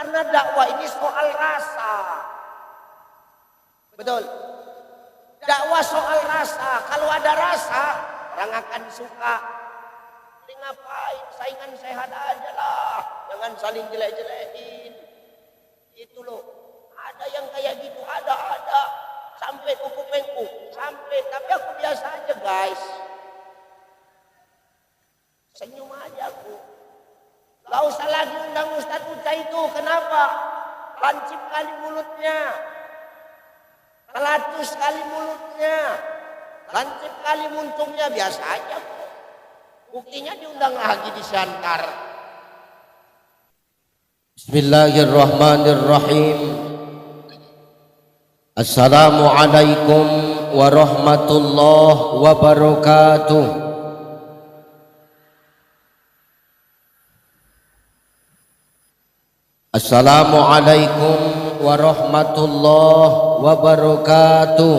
Karena dakwah ini soal rasa. Betul. Dakwah soal rasa. Kalau ada rasa, orang akan suka. Ini ngapain? Saingan sehat aja lah. Jangan saling jelek-jelekin. Itu loh. Ada yang kayak gitu. Ada. Sampai kuku mengku. Sampai. Tapi aku biasa aja guys. Senyum aja aku. Gak usah lagi undang Ustadz Uca itu. Kenapa? Lancip kali mulutnya. Kelatus kali mulutnya. Lancip kali muncungnya. Biasa aja kok. Buktinya diundang lagi di Siantar. Bismillahirrahmanirrahim. Assalamualaikum warahmatullahi wabarakatuh. Assalamualaikum warahmatullahi wabarakatuh.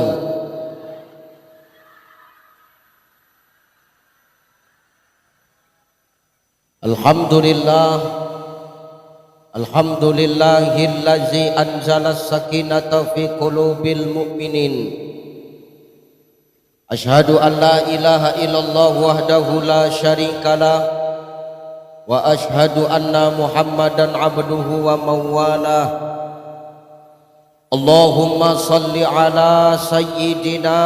Alhamdulillahillazi anzala as-sakinata fi qulubil mu'minin. Asyhadu an la ilaha illallah wahdahu la syarikalah wa asyhadu anna Muhammadan abduhu wa mawalah. Allahumma salli ala sayyidina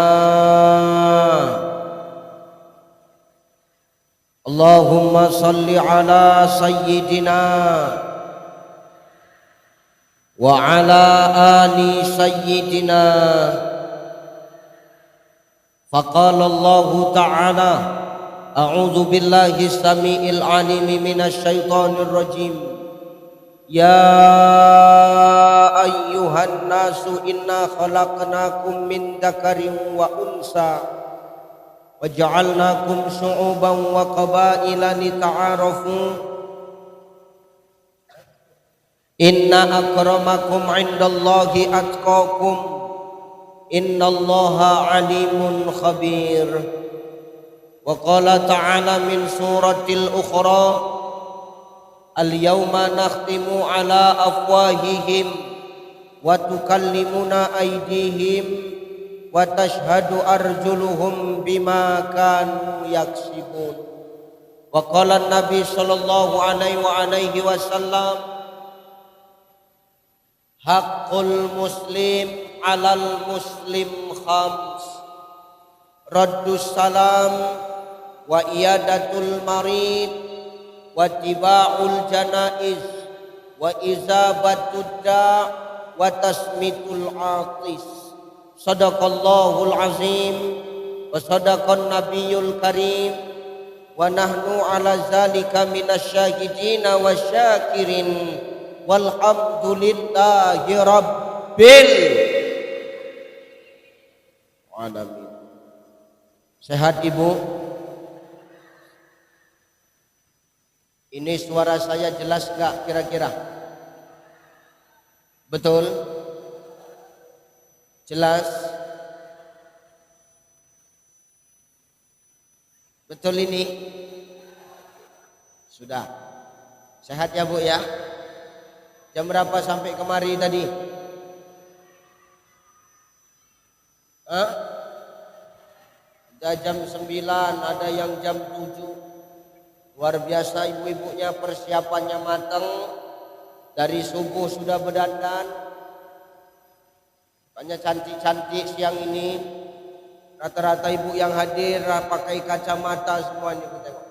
Allahumma salli ala sayyidina wa ala ali sayyidina. Faqala Allah ta'ala a'udzu billahi samiil alim minasy syaithanir rajim. Ya ayyuhan nasu inna khalaqnakum min dzakarin wa unsa wa ja'alnakum syu'uban wa qabaila lita'arafu. Inna akramakum 'indallahi atqakum. Innallaha 'alimun khabir. Wa qala ta'ala min suratil ukhra, al-yawma nakhtimu ala afwahihim wa tukallimuna aydihim wa tashhadu arjuluhum bima kanu yaksibun. Wa qala an-nabi sallallahu alaihi wasallam, haqqul muslim 'alal muslim khams: raddus salam wa iyadatul marid wa tiba'ul janaiz wa izabatud da' wa tasmitul atis. Sadaqallahul azim wa sadaqan nabiyul karim wa nahnu ala zalika minasyahidina wasyakirin walhamdulillahi rabbil alamin. Sehat Ibu? Ini suara saya jelas gak kira-kira? Betul? Jelas? Betul ini? Sudah. Sehat ya Bu ya? Jam berapa sampai kemari tadi? Ada jam 9, ada yang jam 7. Luar biasa ibu-ibunya, persiapannya matang. Dari subuh sudah berdandan. Banyak cantik-cantik siang ini. Rata-rata ibu yang hadir pakai kacamata semuanya, kita tengok.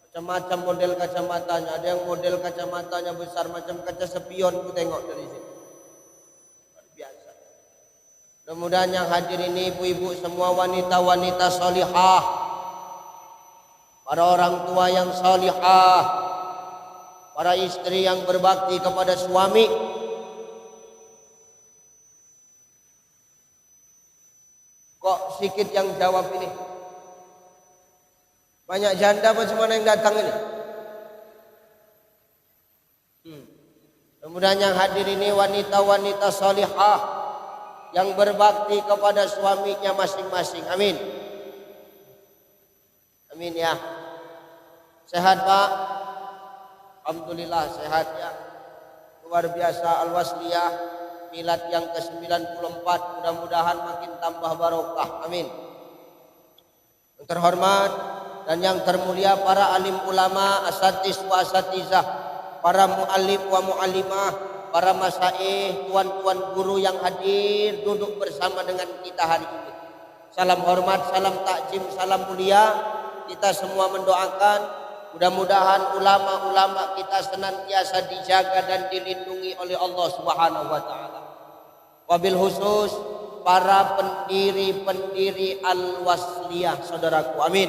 Macam-macam model kacamatanya. Ada yang model kacamatanya besar macam kaca spion, kita tengok dari sini. Luar biasa. Mudah-mudahan yang hadir ini ibu-ibu semua wanita-wanita salihah, para orang tua yang salihah, para istri yang berbakti kepada suami. Kok sedikit yang jawab ini? Banyak janda apa cuma yang datang ini? Mudah-mudahan yang hadir ini wanita-wanita salihah yang berbakti kepada suaminya masing-masing. Amin. Amin ya. Sehat Pak? Alhamdulillah sehat ya. luar biasa Al-Wasliyah milad yang ke-94, mudah-mudahan makin tambah barokah, amin. Yang terhormat dan yang termulia para alim ulama, asatis wa asatizah, para mu'allim wa mu'allimah, para masaih, tuan-tuan guru yang hadir duduk bersama dengan kita hari ini. Salam hormat, salam takjim, salam mulia. Kita semua mendoakan mudah-mudahan ulama-ulama kita senantiasa dijaga dan dilindungi oleh Allah Subhanahu wa taala. Wabil khusus para pendiri-pendiri Al-Wasliyah, saudaraku, amin.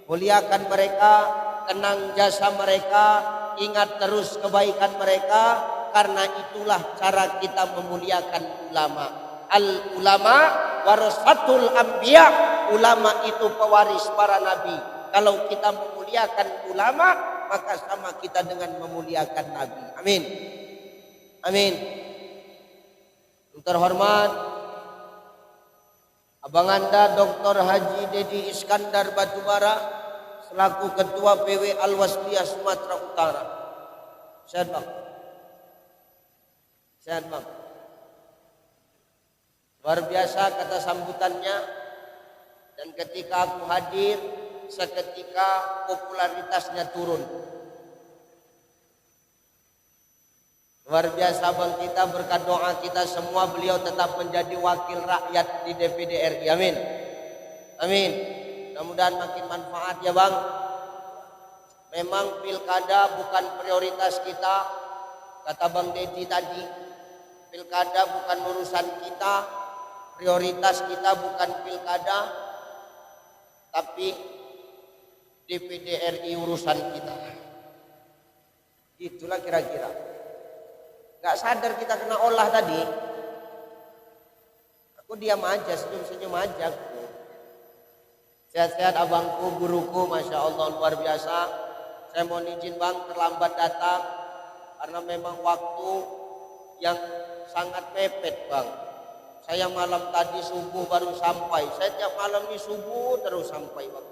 Muliakan mereka, kenang jasa mereka, ingat terus kebaikan mereka, karena itulah cara kita memuliakan ulama. Al-ulama warasatul anbiya, ulama itu pewaris para nabi. Kalau kita memuliakan ulama, maka sama kita dengan memuliakan nabi. Amin. Amin. Yang terhormat Abang Anda Dr. Haji Dedi Iskandar Batubara selaku Ketua PW Al-Wasliyah Sumatera Utara. Sehat Bang. Sehat Bang. Luar biasa kata sambutannya, dan ketika aku hadir seketika popularitasnya turun. Luar biasa Bang, kita berkat doa kita semua beliau tetap menjadi wakil rakyat di DPD RI. Amin. Amin. Mudah-mudahan makin manfaat ya Bang. Memang pilkada bukan prioritas kita, kata Bang Dedi tadi. Pilkada bukan urusan kita, prioritas kita bukan pilkada, tapi DPD RI urusan kita. Itulah kira-kira. Gak sadar kita kena olah tadi. Aku diam aja, senyum-senyum aja. Sehat-sehat abangku, guruku, Masya Allah luar biasa. Saya mohon izin Bang terlambat datang karena memang waktu yang sangat mepet Bang. Saya malam tadi subuh baru sampai. Saya tiap malam ini subuh terus sampai Bang.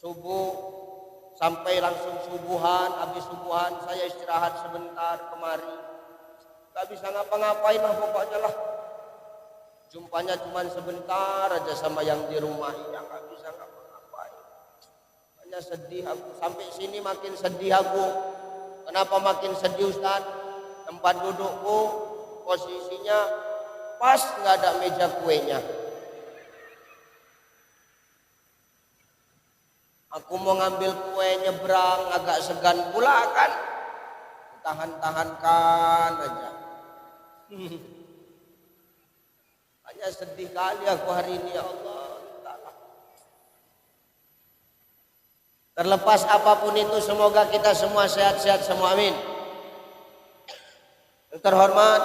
Subuh sampai langsung subuhan, habis subuhan saya istirahat sebentar kemari. Gak bisa ngapa-ngapain lah pokoknya lah. Jumpanya cuma sebentar aja sama yang di rumah. Ya gak bisa ngapa-ngapain. Hanya sedih aku. Sampai sini makin sedih aku. Kenapa makin sedih Ustaz? Tempat dudukku posisinya pas gak ada meja kuenya. Aku mau ngambil kue nyebrang agak segan pula kan. Tahan-tahankan aja. Hanya sedih kali aku hari ini ya Allah. Terlepas apapun itu semoga kita semua sehat-sehat semua, amin. Yang terhormat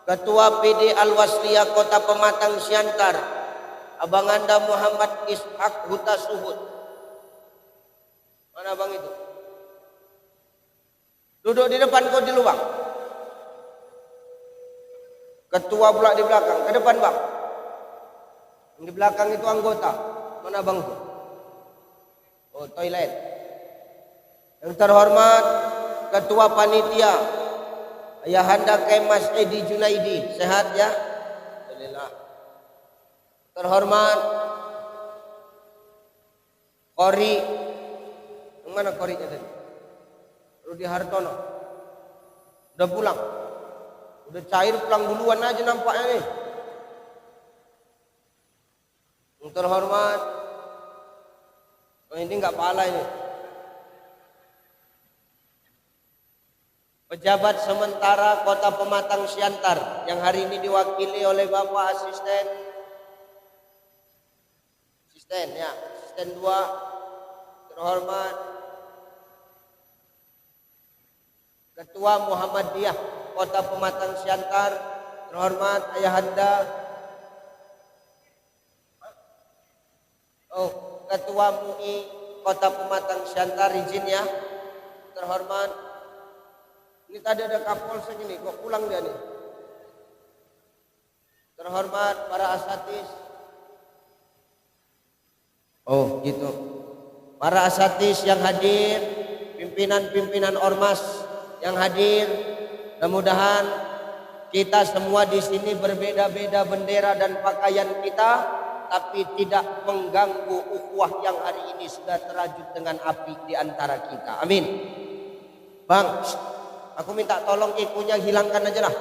Ketua PD Al-Wasliyah Kota Pematang Siantar, Abang Anda Muhammad Ishak Huta Suhud. Mana Bang itu? Duduk di depan, kau di luar. Ketua pula di belakang, ke depan Bang. Yang di belakang itu anggota. Mana Bang itu? Oh, toilet. Yang terhormat Ketua Panitia Ayahanda Kemas Edi Junaidi, sehat ya? Alhamdulillah. Terhormat Kori, yang mana Korinya tadi? Rudi Hartono. Udah pulang. Udah cair pulang duluan aja nampaknya nih. Yang terhormat, ini nggak pala ini. Pejabat sementara Kota Pematang Siantar yang hari ini diwakili oleh Bapak Asisten ya, Asisten 2, terhormat Ketua Muhammadiyah Kota Pematang Siantar, terhormat Ayahanda Ketua MUI Kota Pematang Siantar, izin ya, terhormat. Ini tadi ada Kapolsek ini, kok pulang dia nih. Terhormat para asatis. Oh gitu. Para asatis yang hadir, pimpinan-pimpinan ormas yang hadir, mudah-mudahan kita semua di sini berbeda-beda bendera dan pakaian kita, tapi tidak mengganggu ukhuwah yang hari ini sudah terajut dengan api di antara kita. Amin. Bang, aku minta tolong ikunya hilangkan aja lah.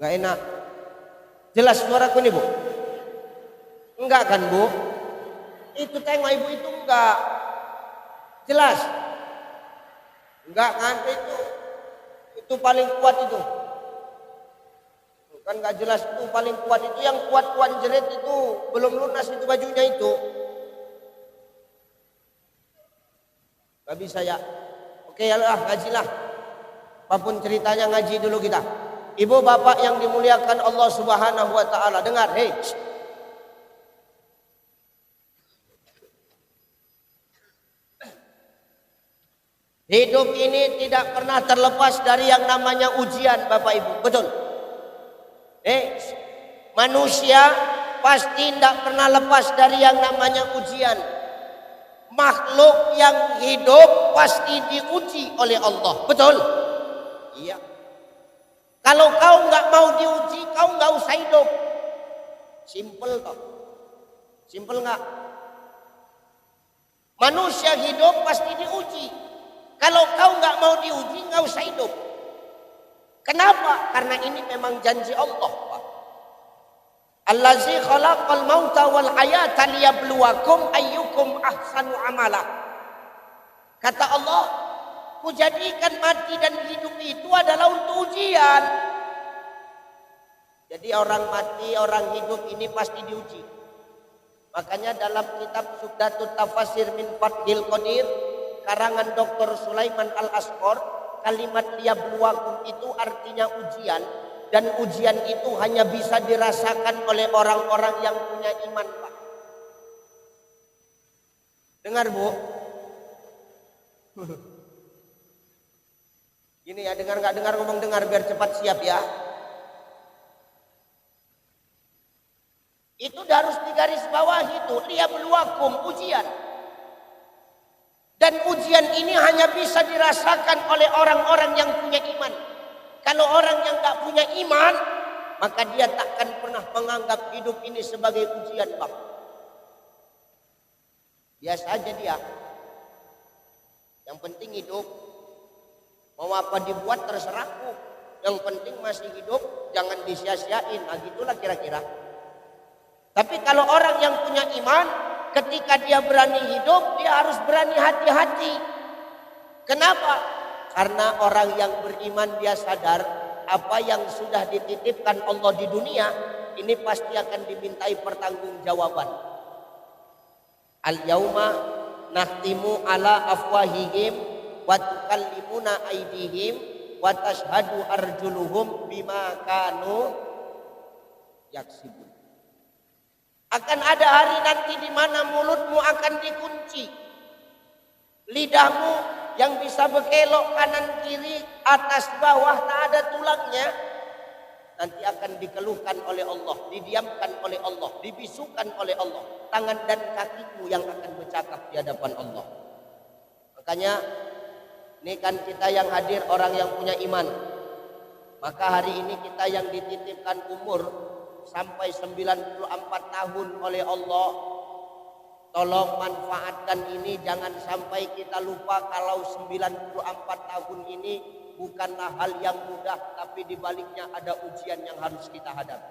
Nggak enak. Jelas suaraku ini, Bu? Enggak kan, Bu? Itu tengok ibu itu enggak. Jelas? Enggak kan itu? Itu paling kuat itu. Kan enggak jelas itu paling kuat itu, yang kuat-kuat jerit itu belum lunas itu bajunya itu. Enggak bisa ya. Oke ya lah, ngajilah. Apapun ceritanya ngaji dulu kita. Ibu bapak yang dimuliakan Allah Subhanahu wa taala, dengar, hei. Hidup ini tidak pernah terlepas dari yang namanya ujian, Bapak Ibu. Betul? Manusia pasti tidak pernah lepas dari yang namanya ujian. Makhluk yang hidup pasti diuji oleh Allah. Betul? Iya. Kalau kau nggak mau diuji, kau nggak usah hidup. Simple kok. Simple nggak? Manusia hidup pasti diuji. Kalau kau nggak mau diuji, nggak usah hidup. Kenapa? Karena ini memang janji Allah, Pak. Allazi khalaqal mauta wal hayata liyabluwakum ayyukum ahsanu amala. Kata Allah, kujadikan mati dan hidup itu adalah untuk ujian. Jadi orang mati, orang hidup ini pasti diuji. Makanya dalam kitab Subdatut Tafasir min Fathil Qadir karangan Dr. Sulaiman Al-Asqor, kalimat liyabluwakum itu artinya ujian, dan ujian itu hanya bisa dirasakan oleh orang-orang yang punya iman, Pak. Dengar, Bu? Gini ya, dengar nggak dengar, ngomong dengar biar cepat siap ya. Itu harus digaris bawahi itu, liyabluwakum, ujian. Dan ujian ini hanya bisa dirasakan oleh orang-orang yang punya iman. Kalau orang yang tak punya iman, maka dia takkan pernah menganggap hidup ini sebagai ujian, Bang. Biasa aja dia. Yang penting hidup. Mau apa dibuat terserahku. Yang penting masih hidup, jangan disia-siain. Nah gitulah kira-kira. Tapi kalau orang yang punya iman, ketika dia berani hidup, dia harus berani hati-hati. Kenapa? Karena orang yang beriman dia sadar apa yang sudah dititipkan Allah di dunia ini pasti akan dimintai pertanggungjawaban. Al-yauma nahtimu ala afwahihim wa tukallimuna aydihim wa tashhadu arjuluhum bima kanu yaksibun. Akan ada hari nanti di mana mulutmu akan dikunci. Lidahmu yang bisa berkelok kanan kiri, atas bawah, tak ada tulangnya. Nanti akan dikeluhkan oleh Allah, didiamkan oleh Allah, dibisukan oleh Allah. Tangan dan kakimu yang akan bercakap di hadapan Allah. Makanya ini kan kita yang hadir orang yang punya iman. Maka hari ini kita yang dititipkan umur sampai 94 tahun oleh Allah, tolong manfaatkan ini, jangan sampai kita lupa kalau 94 tahun ini bukanlah hal yang mudah, tapi dibaliknya ada ujian yang harus kita hadapi.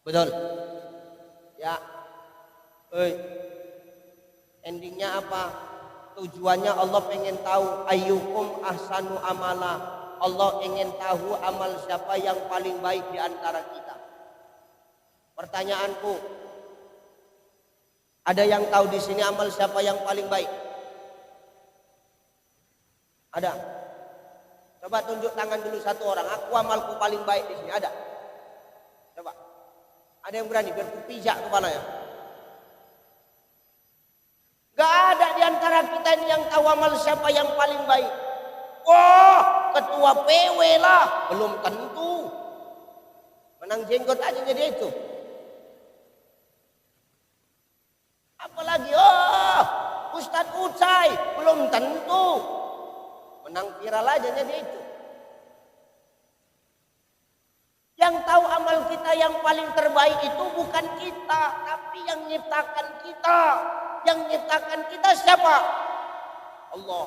Betul? Ya. Endingnya apa? Tujuannya Allah pengen tahu ayyukum ahsanu amala. Allah ingin tahu amal siapa yang paling baik di antara kita. Pertanyaanku, ada yang tahu di sini amal siapa yang paling baik? Ada? Coba tunjuk tangan dulu satu orang. Aku amalku paling baik di sini. Ada? Coba. Ada yang berani biar ku pijak kepalanya? Gak ada di antara kita ini yang tahu amal siapa yang paling baik. Wah, ketua PW lah. Belum tentu. Menang jenggot aja jadi itu. Apalagi tentu. Menang viral aja dia itu. Yang tahu amal kita yang paling terbaik itu bukan kita, tapi yang nyiptakan kita. Yang nyiptakan kita siapa? Allah.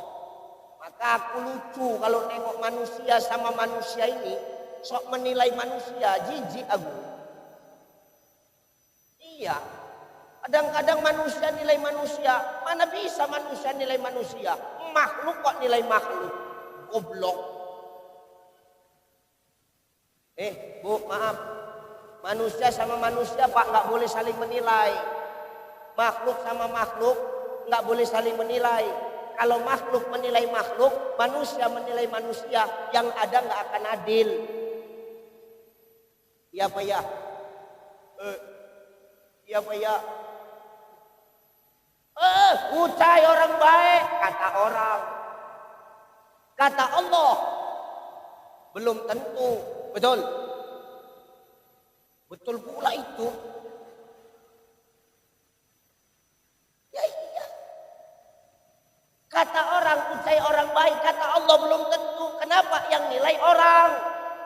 Maka aku lucu kalau nengok manusia sama manusia ini, sok menilai manusia, jijik aku. Iya. Kadang-kadang manusia nilai manusia, mana bisa manusia nilai manusia? Makhluk kok nilai makhluk? Goblok. Bu, maaf. Manusia sama manusia Pak nggak boleh saling menilai. Makhluk sama makhluk nggak boleh saling menilai. Kalau makhluk menilai makhluk, manusia menilai manusia, yang ada nggak akan adil. Iya Pak ya? Iya Pak ya? Ucai orang baik, kata orang. Kata Allah, belum tentu. Betul? Betul pula itu. Ya iya. Kata orang, ucai orang baik, kata Allah belum tentu. Kenapa? Yang nilai orang.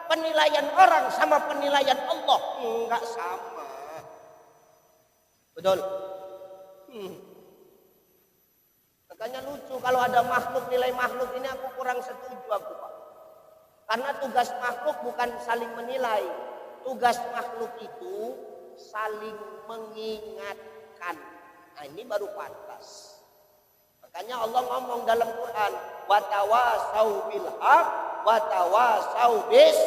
Penilaian orang sama penilaian Allah enggak sama. Betul? Makanya lucu kalau ada makhluk nilai makhluk ini, aku kurang setuju aku Pak. Karena tugas makhluk bukan saling menilai. Tugas makhluk itu saling mengingatkan. Nah ini baru pantas. Makanya Allah ngomong dalam Quran, watawasau bil haq watawasau bis,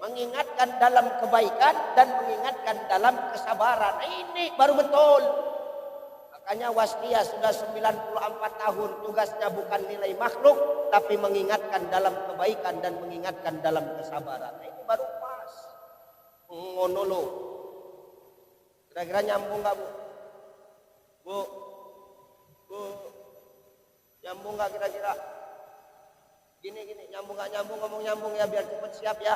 mengingatkan dalam kebaikan dan mengingatkan dalam kesabaran. Nah, ini baru betul. Makanya Wasqiyah sudah 94 tahun, tugasnya bukan nilai makhluk, tapi mengingatkan dalam kebaikan dan mengingatkan dalam kesabaran. Nah, ini baru pas. Ngono lo. Kira-kira nyambung nggak Bu? Bu, nyambung nggak kira-kira? Gini, nyambung nggak nyambung, ngomong nyambung ya biar cepet siap ya.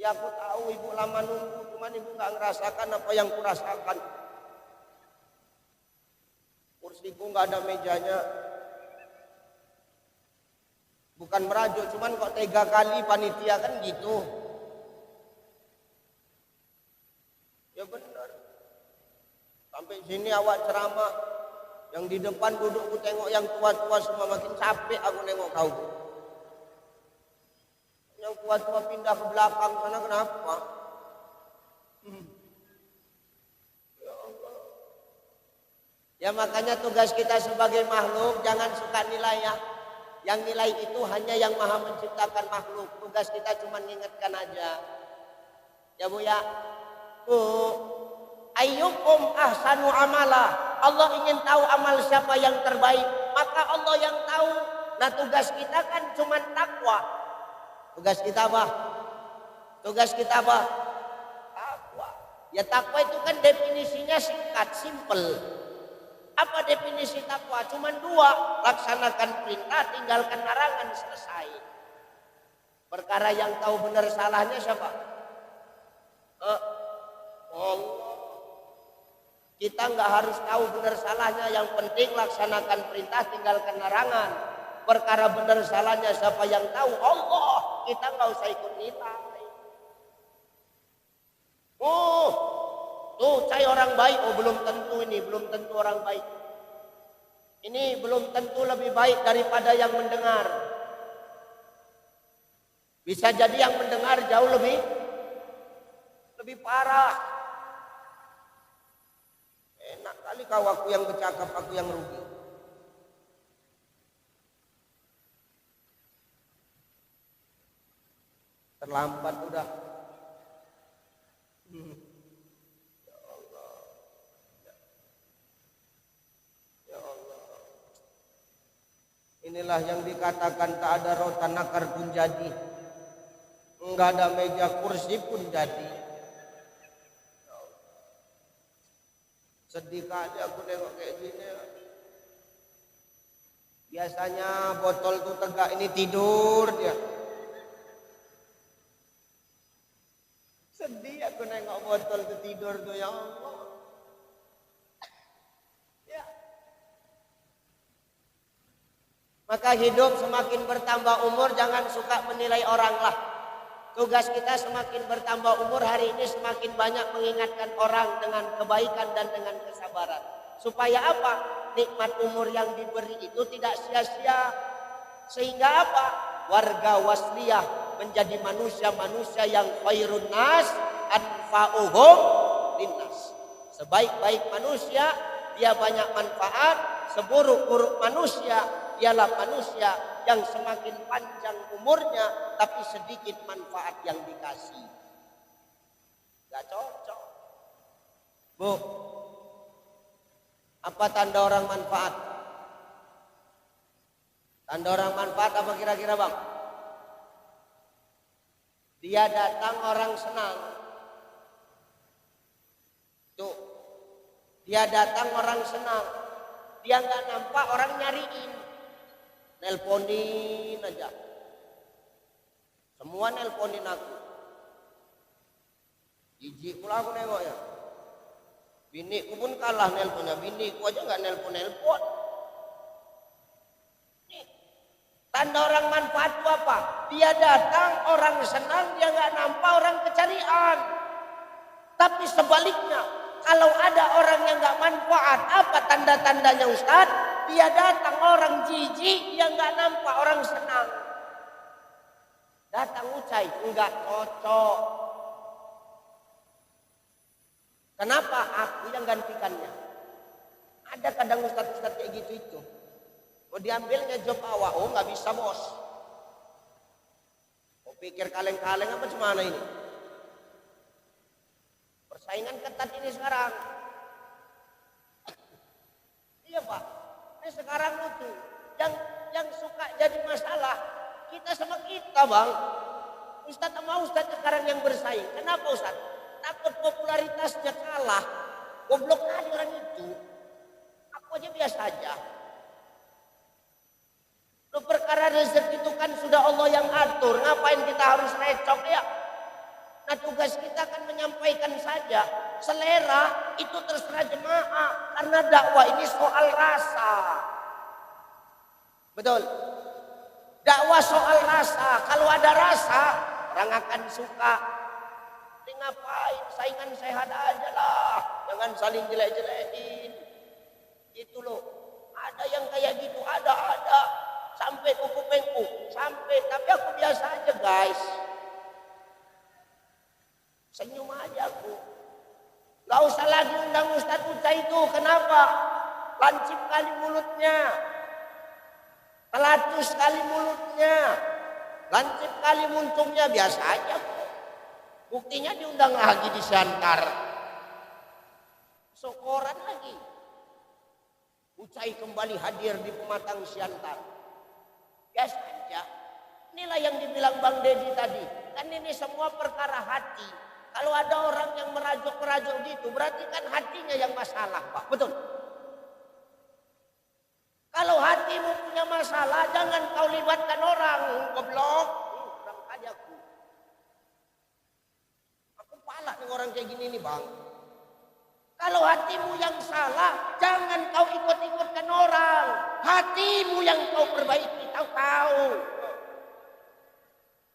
Ya aku tahu ibu lama nunggu, cuman ibu nggak ngerasakan apa yang kurasakan. Kursiku nggak ada mejanya. Bukan merajuk, cuman kok 3 kali panitia kan gitu. Ya benar. Sampai sini awak ceramah, yang di depan duduk aku tengok yang tua-tua semua, makin capek aku nengok kau. Yang tua-tua pindah ke belakang sana kenapa? Ya Allah. Ya makanya tugas kita sebagai makhluk jangan suka nilai ya. Yang nilai itu hanya yang maha menciptakan makhluk. Tugas kita cuma ngingetkan aja. Ya Bu ya. Bu, ayyukum ahsanu amala. Allah ingin tahu amal siapa yang terbaik. Maka Allah yang tahu. Nah tugas kita kan cuma takwa. Tugas kita apa? Tugas kita apa? Takwa. Ya takwa itu kan definisinya singkat, simple. Apa definisi takwa? Cuma 2, laksanakan perintah, tinggalkan larangan, selesai. Perkara yang tahu benar salahnya siapa? Allah. Kita nggak harus tahu benar salahnya, yang penting laksanakan perintah, tinggalkan larangan. Perkara benar salahnya siapa yang tahu? Allah. Kita nggak usah ikut nilai. Tuh cai orang baik. Oh belum tentu ini, belum tentu orang baik. Ini belum tentu lebih baik daripada yang mendengar. Bisa jadi yang mendengar jauh lebih parah. Enak kali kau aku yang bercakap, aku yang rugi. Terlambat udah. Ya Allah. Ya Allah. Inilah yang dikatakan tak ada rotan akar pun jadi. Enggak ada meja kursi pun jadi. Ya Allah. Sedih kali aku nengok kayak gini. Biasanya botol tuh tegak, ini tidur dia. Sedih aku Aku nengok botol tuh tidur tuh ya Allah. Ya. Maka hidup semakin bertambah umur jangan suka menilai orang lah. Tugas kita semakin bertambah umur hari ini semakin banyak mengingatkan orang dengan kebaikan dan dengan kesabaran. Supaya apa? Nikmat umur yang diberi itu tidak sia-sia. Sehingga apa? Warga wasliyah menjadi manusia-manusia yang khairun nas anfa'uhum linnas. Sebaik-baik manusia dia banyak manfaat, seburuk-buruk manusia ialah manusia yang semakin panjang umurnya tapi sedikit manfaat yang dikasih. Gak cocok. Bu, apa tanda orang manfaat? Tanda orang manfaat apa kira-kira bang? Dia datang orang senang. Tuh, dia datang orang senang. Dia nggak nampak orang nyariin. Nelponin aja. Semua nelponin aku. Jijik pula aku nengok ya. Biniku pun kalah nelponnya. Biniku aja nggak nelpon-nelpon. Tanda orang manfaat itu apa? Dia datang, orang senang, dia nggak nampak orang kecarian. Tapi sebaliknya, kalau ada orang yang nggak manfaat, apa tanda-tandanya Ustaz? Dia datang orang jijik, dia nggak nampak orang senang. Datang ucai, nggak cocok. Kenapa? Aku yang gantikannya. Ada kadang Ustaz-Ustaz kayak gitu itu. Mau diambilnya job awak, oh nggak bisa bos. Mau pikir kaleng-kaleng apa cemana ini? Persaingan ketat ini sekarang. Iya pak, ini sekarang itu yang suka jadi masalah kita sama kita bang. Ustadz sama Ustadz sekarang yang bersaing. Kenapa Ustadz? Takut popularitasnya kalah. Goblok kali orang itu. Aku aja biasa aja. Loh, perkara rezeki itu kan sudah Allah yang atur. Ngapain kita harus recok ya? Nah tugas kita kan menyampaikan saja. Selera itu terserah jemaah. Karena dakwah ini soal rasa. Betul. Dakwah soal rasa. Kalau ada rasa, orang akan suka. Ini ngapain? Saingan sehat aja lah. Jangan saling jelek-jelekin. Gitu loh. Ada yang kayak gitu. Ada. Sampai kuku pengku, sampai, tapi aku biasa aja guys. Senyum aja aku. Gak usah lagi undang Ustadz Uca itu, kenapa? Lancip kali mulutnya. Telatus kali mulutnya. Lancip kali muncungnya, biasa aja kok. Buktinya diundang lagi di Siantar. Syukuran lagi. Ucai kembali hadir di Pematang Siantar. Biasa aja. Inilah yang dibilang Bang Dedi tadi. Kan ini semua perkara hati. Kalau ada orang yang merajuk-merajuk gitu, berarti kan hatinya yang masalah, Pak. Betul? Kalau hatimu punya masalah, jangan kau libatkan orang. Goblok. Kurang kali aku. Aku palak nih orang kayak gini nih, Bang. Kalau hatimu yang salah, jangan kau ikut-ikutkan orang. Hatimu yang kau perbaiki, tahu-tahu.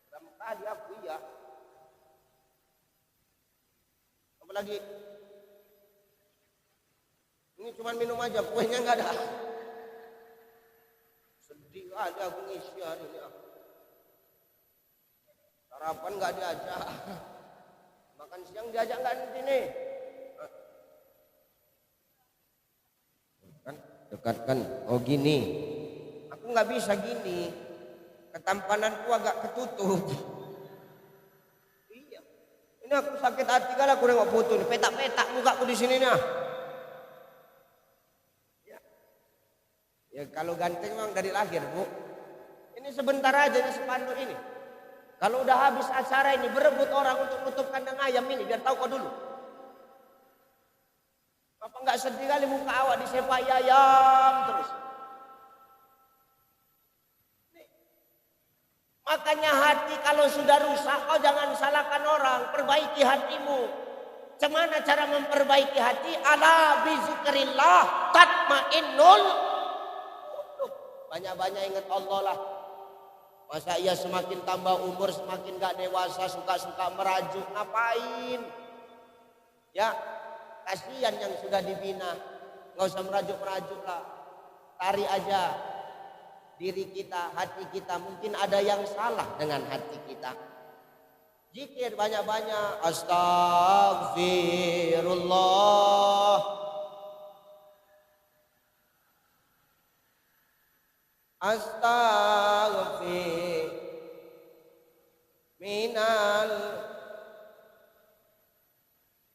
Berapa kali aku ya. Apalagi, ini cuma minum aja, kuenya nggak ada. Sedih kali aku ngisi hari ini. Sarapan nggak diajak. Makan siang diajak nggak nanti nih. Dekatkan, oh gini, aku nggak bisa gini, ketampananku agak ketutup. Iya, ini aku sakit hati kali aku nengok foto nih, petak-petak mukaku di sini nih. Ya kalau ganteng memang dari lahir bu. Ini sebentar aja nih spanduk ini. Kalau udah habis acara ini berebut orang untuk nutup kandang ayam ini, biar tahu kau dulu. Apa enggak sedih kali muka awak disepak ayam terus? Makanya hati kalau sudah rusak, kau jangan salahkan orang, perbaiki hatimu. Cemana cara memperbaiki hati? Ala bizikrillah tatmainnul qulub. Banyak-banyak ingat Allah lah. Masa ia semakin tambah umur, semakin gak dewasa, suka-suka merajuk, ngapain? Ya, kasihan yang sudah dibina. Gak usah merajuk-merajuk lah. Tarik aja diri kita, hati kita. Mungkin ada yang salah dengan hati kita. Zikir banyak-banyak. Astagfirullah. Astaghfir minal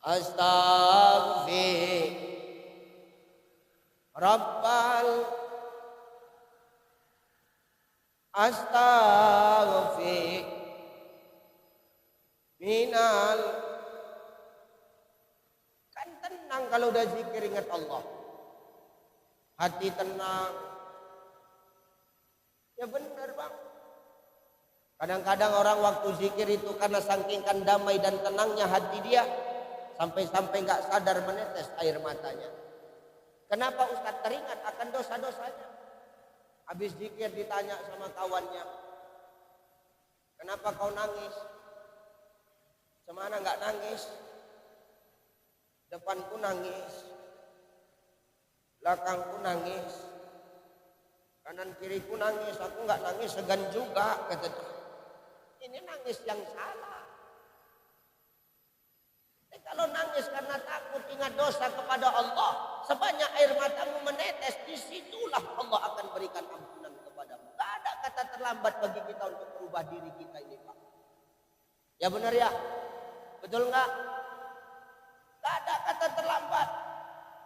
astaghfir rabbal astaghfir minal. Kan tenang kalau udah zikir ingat Allah, hati tenang. Ya benar bang. Kadang-kadang orang waktu zikir itu karena saking kan damai dan tenangnya hati dia, sampai-sampai nggak sadar menetes air matanya. Kenapa Ustadz? Teringat akan dosa-dosanya. Habis zikir ditanya sama kawannya, kenapa kau nangis? Semana nggak nangis? Depanku nangis, belakangku nangis, kanan kiriku nangis, aku nggak nangis segan juga, kata dia. Ini nangis yang salah. Kalau nangis karena takut ingat dosa kepada Allah, sebanyak air matamu menetes, disitulah Allah akan berikan ampunan kepadamu. Gak ada kata terlambat bagi kita untuk merubah diri kita ini Pak. Ya benar ya? Betul nggak? Gak ada kata terlambat.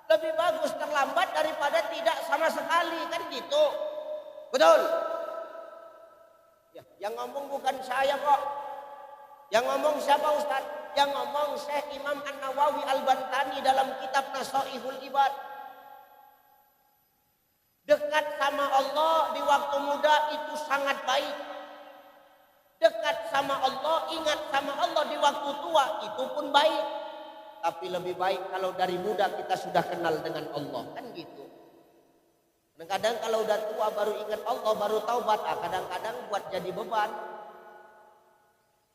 Lebih bagus terlambat daripada tidak sama sekali, kan gitu. Betul? Ya, yang ngomong bukan saya kok. Yang ngomong siapa Ustaz? Yang ngomong Syekh Imam An-Nawawi Al-Bantani dalam kitab Nasaihul Ibad. Dekat sama Allah di waktu muda itu sangat baik. Dekat sama Allah, ingat sama Allah di waktu tua itu pun baik. Tapi lebih baik kalau dari muda kita sudah kenal dengan Allah, kan gitu. Kadang-kadang kalau udah tua baru ingat Allah, baru taubat, kadang-kadang buat jadi beban.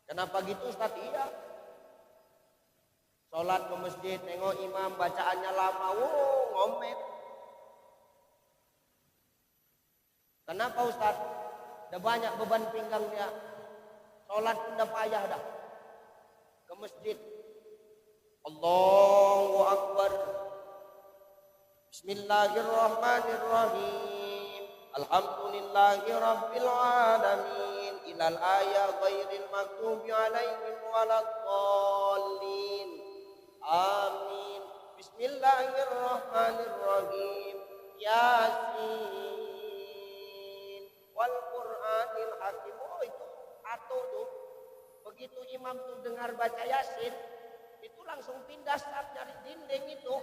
Kenapa gitu Ustaz? Iya. Sholat ke masjid, tengok imam bacaannya lama, ngomel. Kenapa Ustaz? Udah banyak beban pinggang dia. Sholat pun udah payah dah. Ke masjid, Allahu Akbar. Bismillahirrahmanirrahim. Alhamdulillahi Rabbil Alamin. Ilal ayat ghairil maghdubi alaihim waladdallin. Amin. Bismillahirrahmanirrahim. Yasin wal Qur'anil Hakim. Oh itu atau tuh. Begitu imam tuh dengar baca Yasin, itu langsung pindah staf nyari dinding itu.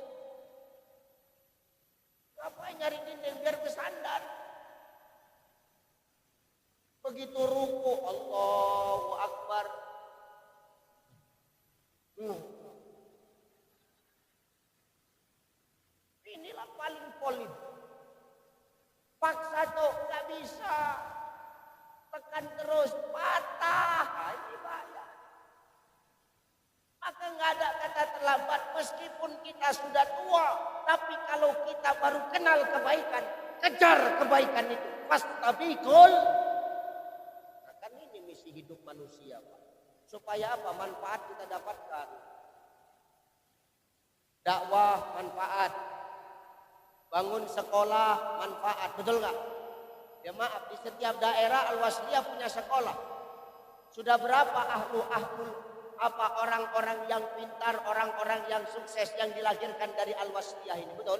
Ngapain nyari dinding? Biar bersandar. Begitu ruku, Allahu Akbar. Inilah paling polit. Paksa tuh nggak bisa. Tekan terus, patah. Ini bahaya. Maka nggak ada kata terlambat meskipun kita sudah tua. Tapi kalau kita baru kenal kebaikan, kejar kebaikan itu. Fastabikul. Nah, kan ini misi hidup manusia Pak. Supaya apa? Manfaat kita dapatkan. Dakwah manfaat. Bangun sekolah manfaat. Betul nggak? Ya maaf, di setiap daerah Al-Wasliyah punya sekolah. Sudah berapa apa orang-orang yang pintar, orang-orang yang sukses yang dilahirkan dari Al-Wasliyah ini, betul?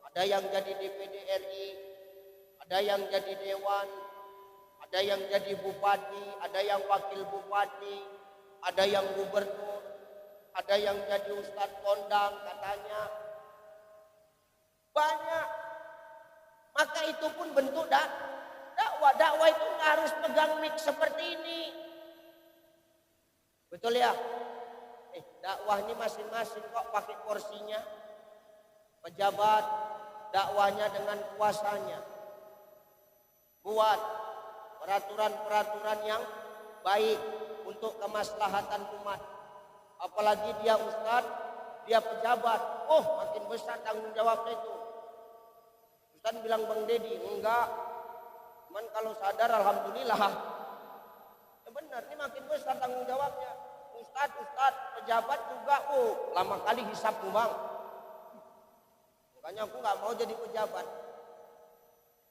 Ada yang jadi DPD RI, ada yang jadi dewan, ada yang jadi bupati, ada yang wakil bupati, ada yang gubernur, ada yang jadi ustadz kondang katanya. Banyak. Maka itu pun bentuk dakwah. Dakwah itu nggak harus pegang mic seperti ini. Betul ya? Dakwah ini masing-masing kok pakai porsinya. Pejabat dakwahnya dengan kuasanya. Buat peraturan-peraturan yang baik untuk kemaslahatan umat. Apalagi dia ustadz, dia pejabat. Oh, makin besar tanggung jawabnya itu. Ustadz bilang Bang Dedi, enggak. Cuman kalau sadar alhamdulillah. Ya benar, ini makin besar tanggung jawabnya. Ustadz, pejabat juga. Oh, lama kali hisapmu bang. Makanya aku nggak mau jadi pejabat.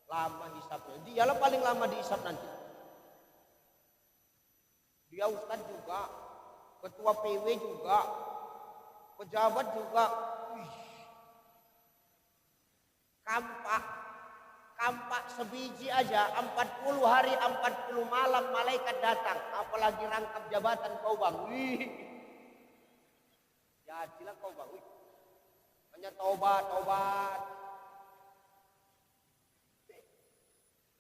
Lama hisapnya. Dialah paling lama dihisap nanti. Dia ustadz juga, ketua PW juga, pejabat juga. Kampak sebiji aja 40 hari 40 malam malaikat datang, apalagi rangkap jabatan kau bang. Wih. Jadilah kau bang. Wih. Hanya taubat.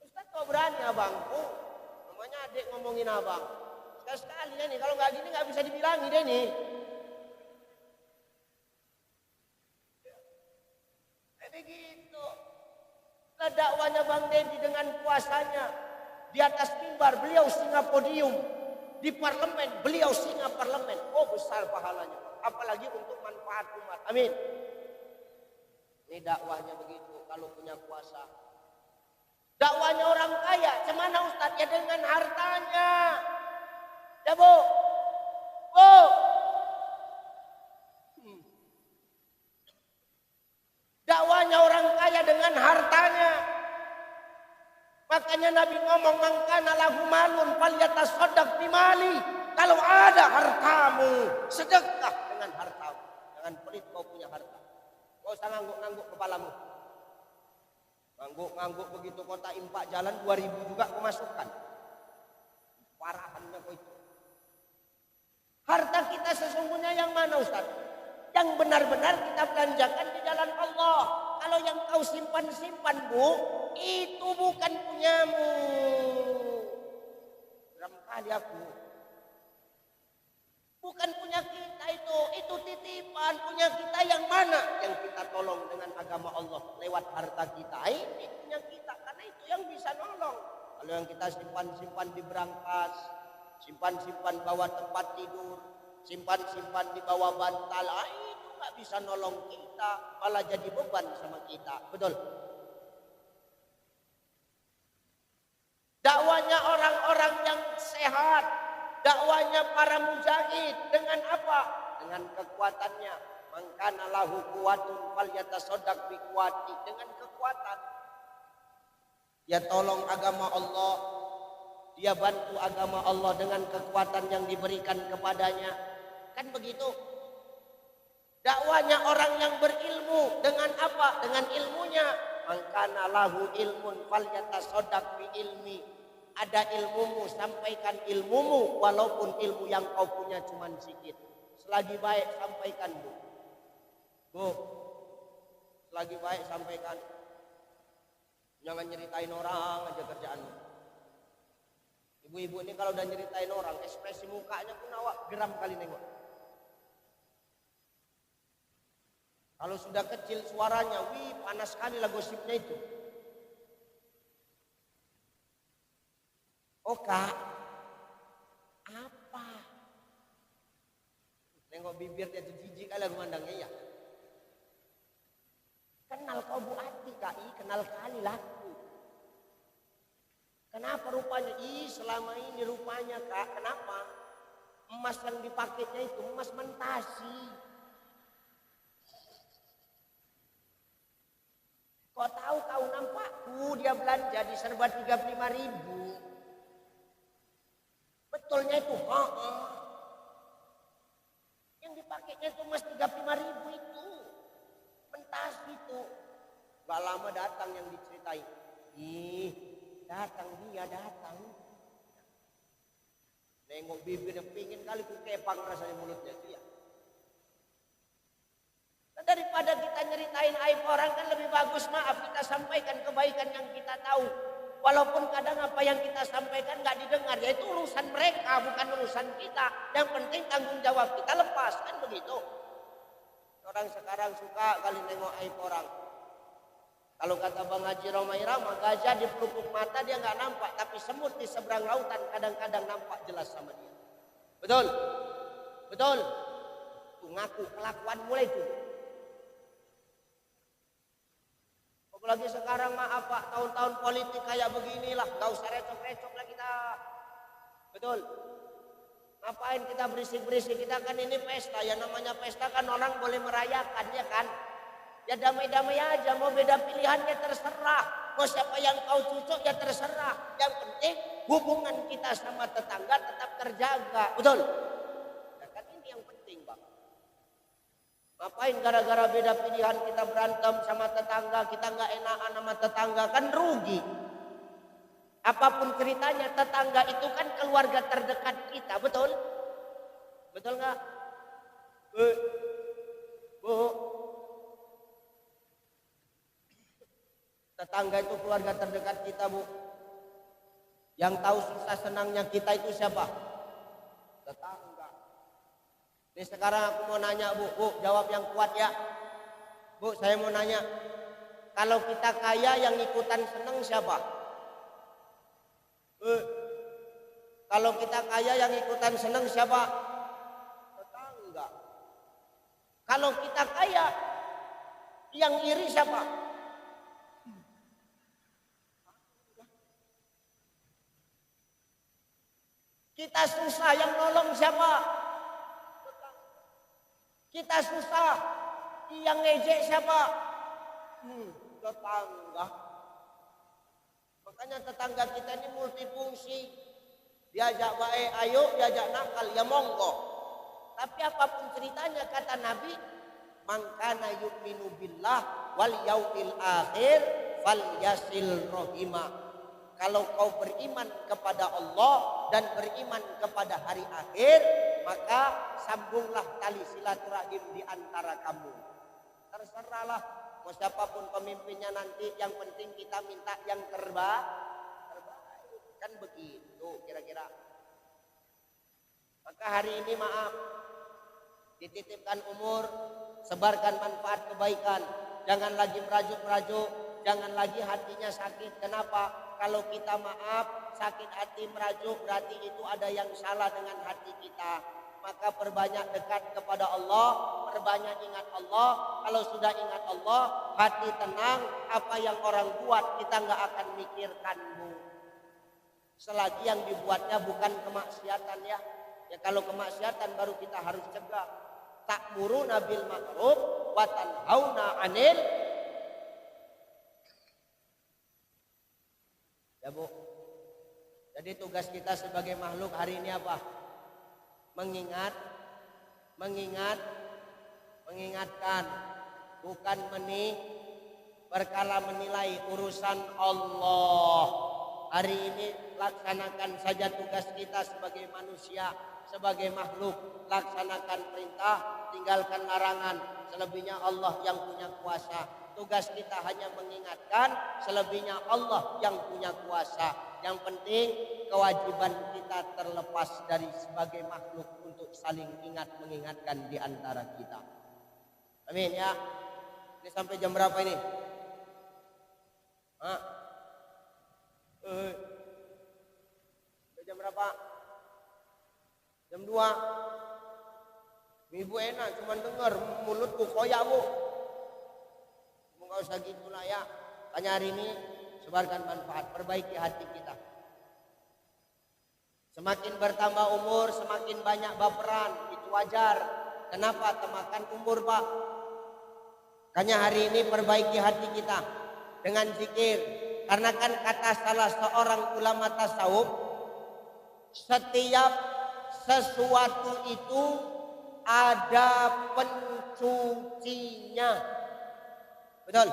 Ustaz kau berani abangku, namanya adik ngomongin abang. Sekali nih, kalau nggak gini nggak bisa dibilangi deh nih. Begitu. Nah, dakwanya Bang Dedi dengan kuasanya. Di atas mimbar beliau singa podium. Di parlemen beliau singa parlemen. Oh, besar pahalanya. Apalagi untuk manfaat umat. Amin. Ini dakwahnya begitu kalau punya kuasa. Dakwahnya orang kaya, cemana Ustaz? Ya dengan hartanya. Ya Bu. Dakwahnya orang kaya dengan hartanya. Makanya Nabi ngomong, man kana lahu malun falyatasaddaq bimali. Kalau ada hartamu, sedekah dengan hartamu. Jangan pelit kau punya harta. Kau usah ngangguk-ngangguk kepalamu. Ngangguk begitu kota impak jalan 2000 juga kau masukkan. Parahannya kau itu. Harta kita sesungguhnya yang mana Ustaz? Yang benar-benar kita belanjakan di jalan Allah. Kalau yang kau simpan-simpan Bu, itu bukan punyamu. Geram kali aku. Bukan punya kita itu titipan. Punya kita yang mana? Yang kita tolong dengan agama Allah lewat harta kita. Ini punya kita, karena itu yang bisa nolong. Kalau yang kita simpan-simpan di berangkas, simpan-simpan bawah tempat tidur, simpan-simpan di bawah bantal, itu nggak bisa nolong kita, malah jadi beban sama kita. Betul? Dakwanya orang-orang yang sehat, dakwanya para mujahid dengan apa? Dengan kekuatannya. Mangkana lahu quwwatun falyatasaddaq bi quwwati, dengan kekuatan. Dia tolong agama Allah, dia bantu agama Allah dengan kekuatan yang diberikan kepadanya. Kan begitu. Dakwanya orang yang berilmu dengan apa? Dengan ilmunya. Mangkana lahu ilmun falyatasaddaq bi ilmi. Ada ilmumu, sampaikan ilmumu walaupun ilmu yang kau punya cuma sedikit. Selagi baik sampaikan Bu. Bu, selagi baik sampaikan. Jangan nyeritain orang aja kerjaanmu. Ibu-ibu ini kalau udah nyeritain orang, ekspresi mukanya pun awak geram kali nengok. Kalau sudah kecil suaranya, wih panas sekali lah gosipnya itu. Oh Kak, apa? Nengok bibir dia tuh jijik kali memandangnya ya. Kenal kau Bu Ati Kak, kenal kali laku. Kenapa rupanya? Selama ini rupanya Kak, kenapa? Emas yang dipakainya itu emas mentasi. Kau tahu kau nampakku dia belanja di serba 35.000. Betulnya itu, yang dipakainya itu emas 35.000 itu. Mentas itu. Gak lama datang yang diceritain. Datang. Nengok bibirnya pingin kali ku kepang rasanya mulutnya itu ya. Nah, daripada kita nyeritain aib orang kan lebih bagus maaf kita sampaikan kebaikan yang kita tahu. Walaupun kadang apa yang kita sampaikan nggak didengar, ya itu urusan mereka, bukan urusan kita. Yang penting tanggung jawab kita lepas, kan begitu. Orang sekarang suka kali nengok aib orang. Kalau kata Bang Haji Romaira, gajah di pelupuk mata dia nggak nampak, tapi semut di seberang lautan kadang-kadang nampak jelas sama dia. Betul? Betul? Tuh ngaku kelakuan mulai tuh. Apalagi sekarang maaf Pak, tahun-tahun politik kayak beginilah, gak usah recok-recok lah kita. Betul? Ngapain kita berisik-berisik? Kita kan ini pesta, ya namanya pesta kan orang boleh merayakan, ya kan? Ya damai-damai aja, mau beda pilihannya terserah. Mau siapa yang kau cucuk ya terserah. Yang penting hubungan kita sama tetangga tetap terjaga. Betul? Ya kan ini yang penting Bang. Ngapain gara-gara beda pilihan kita berantem sama tetangga, kita nggak enakan sama tetangga, kan rugi. Apapun ceritanya, tetangga itu kan keluarga terdekat kita, betul? Betul nggak? Bu, tetangga itu keluarga terdekat kita, Bu. Yang tahu susah senangnya kita itu siapa? Tetangga. Ini sekarang aku mau nanya Bu, jawab yang kuat ya. Bu, saya mau nanya, kalau kita kaya yang ikutan senang siapa? Kalau kita kaya yang ikutan senang siapa? Tetangga. Kalau kita kaya yang iri siapa? Kita susah yang nolong siapa? Kita susah yang ngejek siapa? Tetangga. Makanya tetangga kita ini multifungsi. Diajak baik ayo, diajak nakal ya monggo. Tapi apapun ceritanya kata Nabi, man kana yu'minu billah wal yaumil akhir falyasil rahimah. Kalau kau beriman kepada Allah dan beriman kepada hari akhir, maka sambunglah tali silaturahim di antara kamu. Terserahlah mau siapapun pemimpinnya nanti, yang penting kita minta yang terbaik. Kan begitu kira-kira. Maka hari ini maaf, dititipkan umur, sebarkan manfaat kebaikan. Jangan lagi merajuk-merajuk, jangan lagi hatinya sakit. Kenapa? Kalau kita maaf, sakit hati merajuk, berarti itu ada yang salah dengan hati kita. Maka perbanyak dekat kepada Allah, perbanyak ingat Allah. Kalau sudah ingat Allah, hati tenang. Apa yang orang buat kita nggak akan mikirkanmu. Selagi yang dibuatnya bukan kemaksiatan ya. Ya kalau kemaksiatan baru kita harus cegah. Ta'muruna bil ma'ruf wa tanhauna 'anil. Ya Bu. Jadi tugas kita sebagai makhluk hari ini apa? Mengingatkan, bukan berkala menilai urusan Allah. Hari ini laksanakan saja tugas kita sebagai manusia, sebagai makhluk. Laksanakan perintah, tinggalkan larangan. Selebihnya Allah yang punya kuasa. Tugas kita hanya mengingatkan, selebihnya Allah yang punya kuasa. Yang penting kewajiban kita terlepas dari sebagai makhluk untuk saling ingat mengingatkan di antara kita. Amin ya. Ini sampai jam berapa ini? Jam berapa? Jam 2. Ibu enak cuma dengar, mulutku koyak Bu. Enggak usah gitulah ya. Hanya hari ini sebarkan manfaat, perbaiki hati kita. Semakin bertambah umur, semakin banyak baperan, itu wajar. Kenapa? Temakan umur Pak. Makanya hari ini perbaiki hati kita dengan zikir. Karena kan kata salah seorang ulama tasawuf, setiap sesuatu itu ada pencucinya. Betul?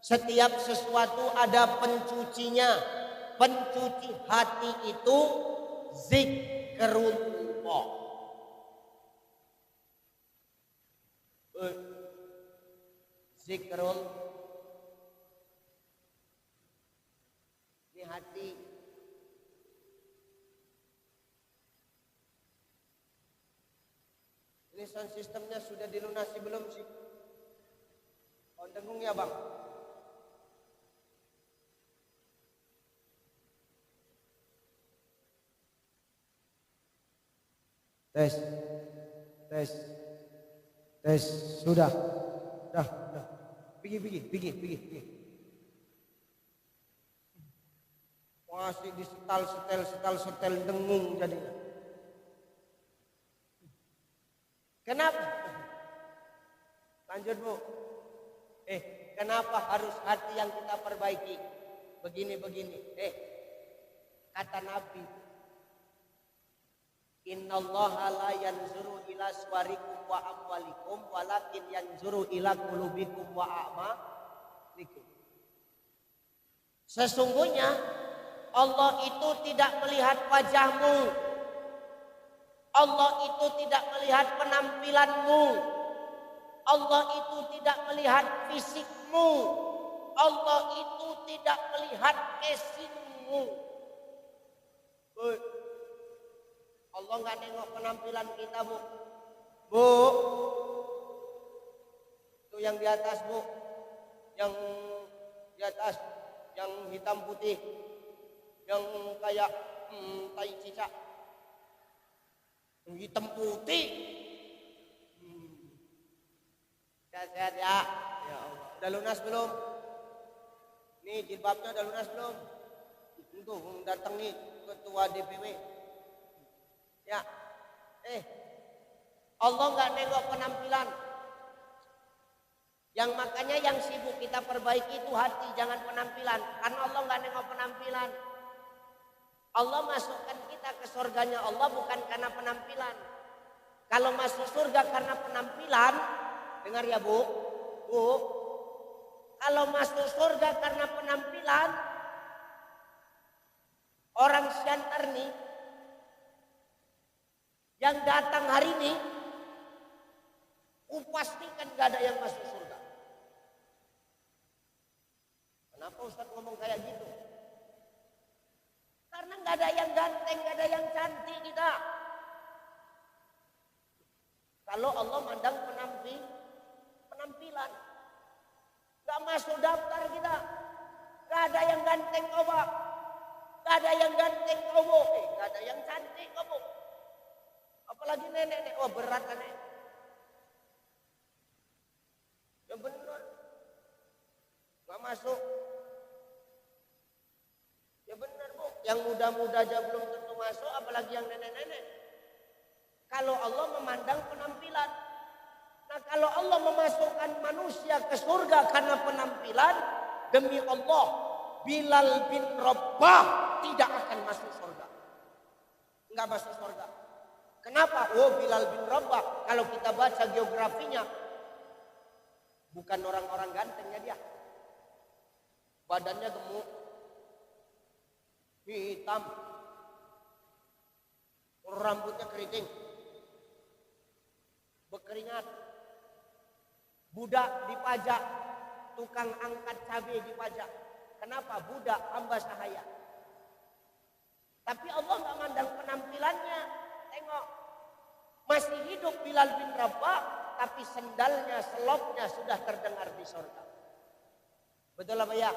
Setiap sesuatu ada pencucinya. Pencuci hati itu zikrullah. Zikrul hati. Ini sound systemnya sudah dilunasi belum sih? Oh, dengung ya bang? Tes, tes, tes, sudah, dah. Pergi. Masih di setel dengung jadinya. Kenapa? Lanjut bu. Kenapa harus hati yang kita perbaiki? Begini. Kata Nabi, Innallaha la yanzuru ila suwarikum wa amwalikum walakin yanzuru ila qulubikum wa a'malikum. Sesungguhnya Allah itu tidak melihat wajahmu. Allah itu tidak melihat penampilanmu. Allah itu tidak melihat fisikmu. Allah itu tidak melihat casingmu. Allah nggak nengok penampilan kita, Bu. Bu, itu yang di atas, Bu. Yang di atas, yang hitam putih, yang kayak tai cicak. Yang hitam putih. Sehat-sehat ya. Ya Allah. Udah lunas belum? Nih jilbabnya udah lunas belum? Tuh datang nih ketua DPW. Ya, Allah nggak nengok penampilan. Yang makanya yang sibuk kita perbaiki itu hati, jangan penampilan. Karena Allah nggak nengok penampilan. Allah masukkan kita ke surganya Allah bukan karena penampilan. Kalau masuk surga karena penampilan, dengar ya Bu, kalau masuk surga karena penampilan, orang Siantar nih yang datang hari ini, pastikan gak ada yang masuk surga. Kenapa Ustaz ngomong kayak gitu? Karena gak ada yang ganteng, gak ada yang cantik kita. Kalau Allah mandang penampilan, gak masuk daftar kita. Gak ada yang ganteng coba, gak ada yang ganteng coba, gak ada yang cantik coba. Apalagi nenek, wah berat nenek. Ya benar, nggak masuk. Ya benar Bu, yang muda-muda aja belum tentu masuk, apalagi yang nenek-nenek. Kalau Allah memandang penampilan, nah kalau Allah memasukkan manusia ke surga karena penampilan, demi Allah, Bilal bin Rabah tidak akan masuk surga. Nggak masuk surga. Kenapa? Bilal bin Rabah, kalau kita baca geografinya, bukan orang-orang gantengnya dia. Badannya gemuk, hitam, rambutnya keriting, berkeringat, budak dipajak, tukang angkat cabai dipajak. Kenapa? Budak hamba sahaya. Tapi Allah nggak mandang penampilannya. Tengok, masih hidup Bilal bin Rabah, tapi sendalnya, selopnya sudah terdengar di surga. Betul apa ya?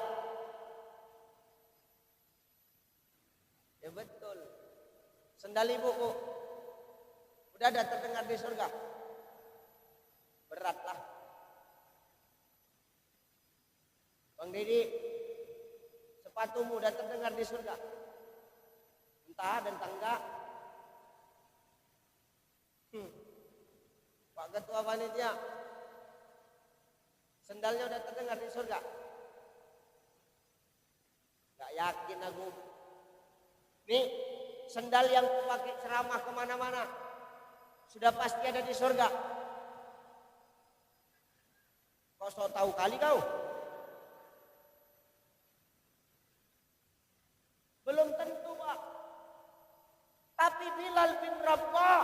Ya betul. Sendal ibu, Bu, udah ada terdengar di surga. Beratlah. Bang Didi, sepatumu udah terdengar di surga. Entah dan enggak. Pak Ketua Panitia, sendalnya udah terdengar di surga. Gak yakin aku. Nih, sendal yang pakai ceramah kemana-mana, sudah pasti ada di surga. Kau so tahu kali kau? Belum tentu Pak. Tapi Bilal bin Rabah,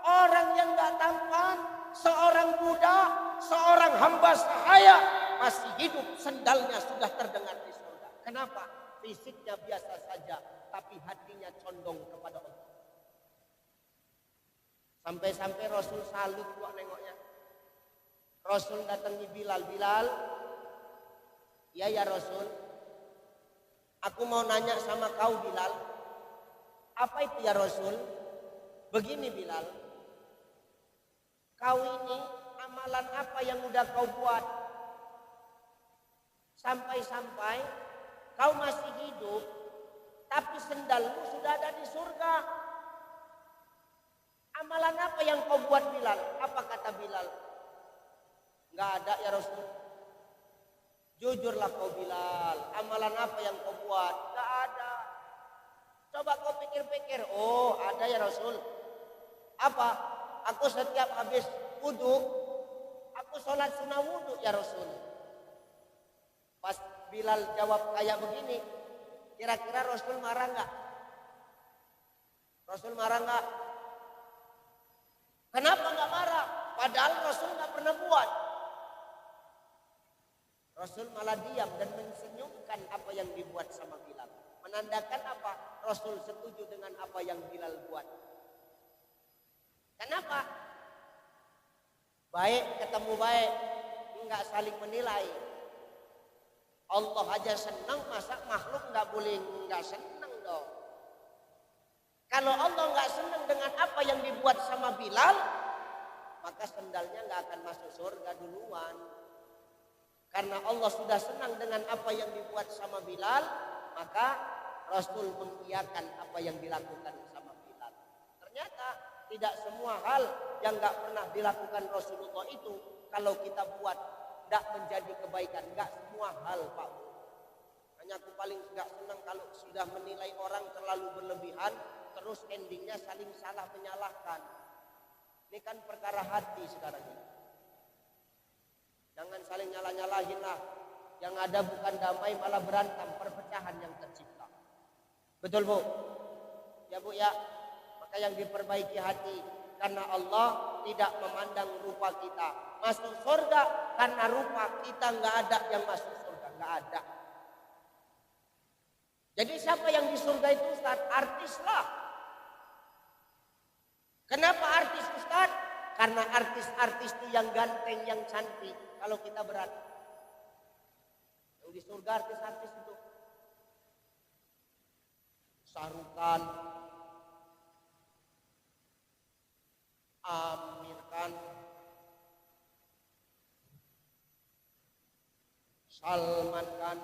orang yang gak tampan, seorang budak, seorang hamba sahaya, masih hidup, sendalnya sudah terdengar di surga. Kenapa? fisiknya biasa saja, tapi hatinya condong kepada Allah. Sampai-sampai Rasul salut kok nengoknya. Rasul datangi Bilal. Bilal, ya Rasul, aku mau nanya sama kau Bilal. Apa itu ya Rasul? Begini Bilal, kau ini amalan apa yang udah kau buat? Sampai-sampai kau masih hidup, tapi sendalmu sudah ada di surga. Amalan apa yang kau buat Bilal? Apa kata Bilal? Enggak ada ya Rasul. Jujurlah kau Bilal, amalan apa yang kau buat? Enggak ada. Coba kau pikir-pikir. Oh ada ya Rasul. Apa? Aku setiap habis wudhu, aku sholat sunnah wudhu ya Rasul. Pas Bilal jawab kayak begini, kira-kira Rasul marah enggak? Rasul marah enggak? Kenapa enggak marah? Padahal Rasul enggak pernah buat. Rasul malah diam dan mensenyumkan apa yang dibuat sama Bilal. Menandakan apa? Rasul setuju dengan apa yang Bilal buat. Kenapa? Baik ketemu baik, enggak saling menilai. Allah aja senang, masa makhluk enggak boleh enggak senang dong. Kalau Allah enggak senang dengan apa yang dibuat sama Bilal, maka sendalnya enggak akan masuk surga duluan. Karena Allah sudah senang dengan apa yang dibuat sama Bilal, maka Rasul mengiyakan apa yang dilakukan sama Bilal. Ternyata tidak semua hal yang enggak pernah dilakukan Rasulullah itu kalau kita buat tidak menjadi kebaikan. Enggak semua hal Pak. Hanya aku paling enggak senang kalau sudah menilai orang terlalu berlebihan, terus endingnya saling salah menyalahkan. Ini kan perkara hati sekarang ini. Jangan saling nyalah-nyalahin lah. Yang ada bukan damai malah berantem, perpecahan yang tercipta. Betul Bu? Ya Bu ya. Maka yang diperbaiki hati. Karena Allah tidak memandang rupa kita. Masuk surga karena rupa kita nggak ada yang masuk surga. Nggak ada. Jadi siapa yang di surga itu Ustaz? Artis lah. Kenapa artis Ustaz? Karena artis-artis itu yang ganteng, yang cantik. Kalau kita berat. Yang di surga artis-artis itu. Sarukan, Amir Khan, Salman Khan,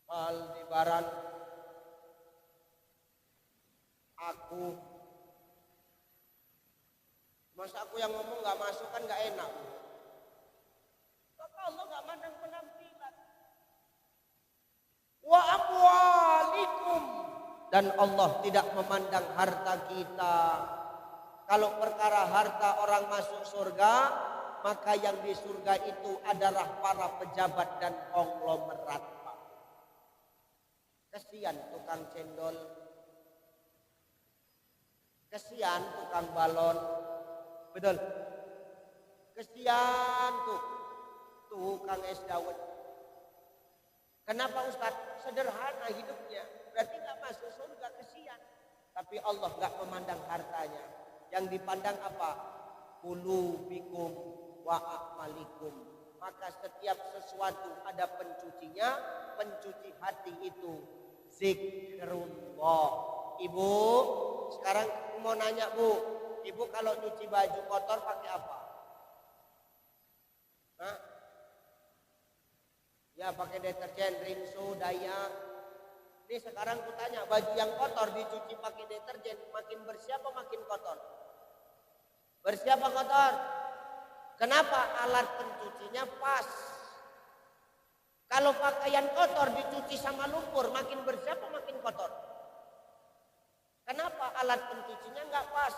Aldebaran, aku. Masa aku yang ngomong nggak masuk kan nggak enak. Maka Allah nggak mandang penampilan. Wa amwalikum, dan Allah tidak memandang harta kita. Kalau perkara harta orang masuk surga, maka yang di surga itu adalah para pejabat dan konglomerat. Kesian tukang cendol, kesian tukang balon, betul. Kesian tuh tukang es dawet. Kenapa Ustaz? Sederhana hidupnya, berarti nggak masuk surga, kesian. Tapi Allah nggak memandang hartanya. Yang dipandang apa? Qulubikum wa a'malikum. Maka setiap sesuatu ada pencucinya. Pencuci hati itu zikrullah. Ibu, sekarang aku mau nanya Bu, Ibu kalau nyuci baju kotor pakai apa? Hah? Ya pakai deterjen, rinso, daya. Ini sekarang aku tanya, baju yang kotor dicuci pakai deterjen makin bersih apa makin kotor? Bersih apa kotor? Kenapa? Alat pencucinya pas. Kalau pakaian kotor dicuci sama lumpur makin bersih apa makin kotor? Kenapa? Alat pencucinya nggak pas.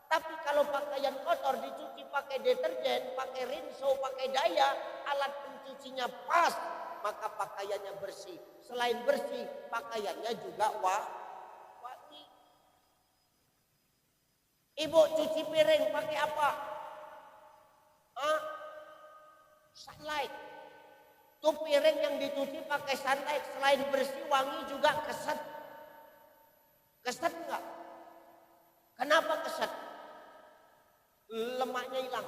Tapi kalau pakaian kotor dicuci pakai deterjen, pakai rinso, pakai daya, alat pencucinya pas, maka pakaiannya bersih. Selain bersih, pakaiannya juga wangi. Ibu cuci piring pakai apa? Sunlight. Tuh piring yang dicuci pakai sunlight selain bersih wangi juga keset. Keset enggak? Kenapa keset? Lemaknya hilang.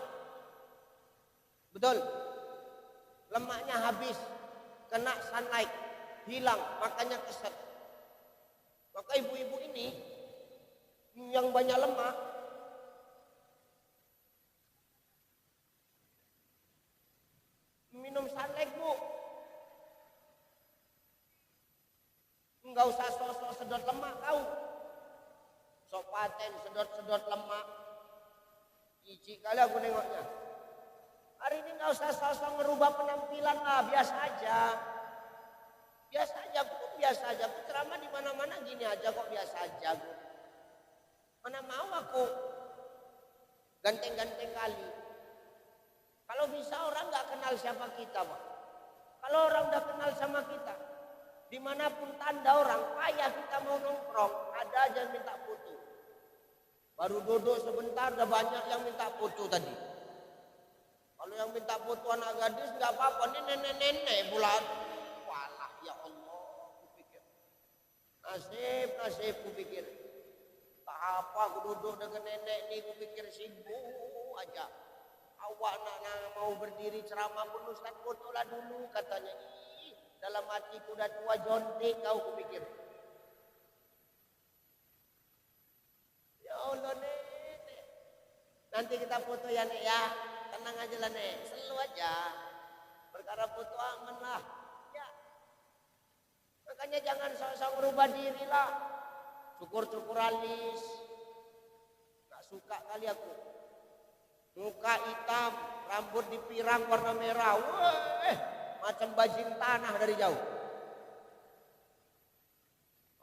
Betul. Lemaknya habis. Kena sunlight. Hilang. Makanya keset. Maka ibu-ibu ini yang banyak lemak minum sunlight, Bu. Enggak usah sok-sok sedot lemak kau. Sok paten sedot-sedot lemak. Jijik kali aku nengoknya. Hari ini enggak usah sok-sok ngerubah penampilan lah, biasa aja. Biasa aja, aku pun biasa aja. Aku ceramah di mana-mana gini aja kok biasa aja. Aku. Mana mau aku ganteng-ganteng kali. Kalau bisa orang nggak kenal siapa kita, Pak. Kalau orang udah kenal sama kita, dimanapun tanda orang, payah kita mau nongkrong, ada aja yang minta foto. Baru duduk sebentar, udah banyak yang minta foto tadi. Kalau yang minta foto anak gadis nggak apa-apa, ini nenek-nenek bulan. Walah ya Allah, kupikir. Nasib kupikir. Tak apa, aku duduk dengan nenek ini, kupikir sibuk aja. Awak nak mau berdiri ceramah pun Ustaz fotolah dulu katanya. Ih, dalam hatiku udah tua jontek kau kupikir. Ya Allah nenek. Nanti kita foto ya nek ya. Tenang aja lah nek. Selalu aja. Perkara foto aman lah. Ya. Makanya jangan sok-sok merubah diri lah. Cukur-cukur alis. Gak suka kali aku. Muka hitam, rambut dipirang warna merah. Wah, macam bajing tanah dari jauh.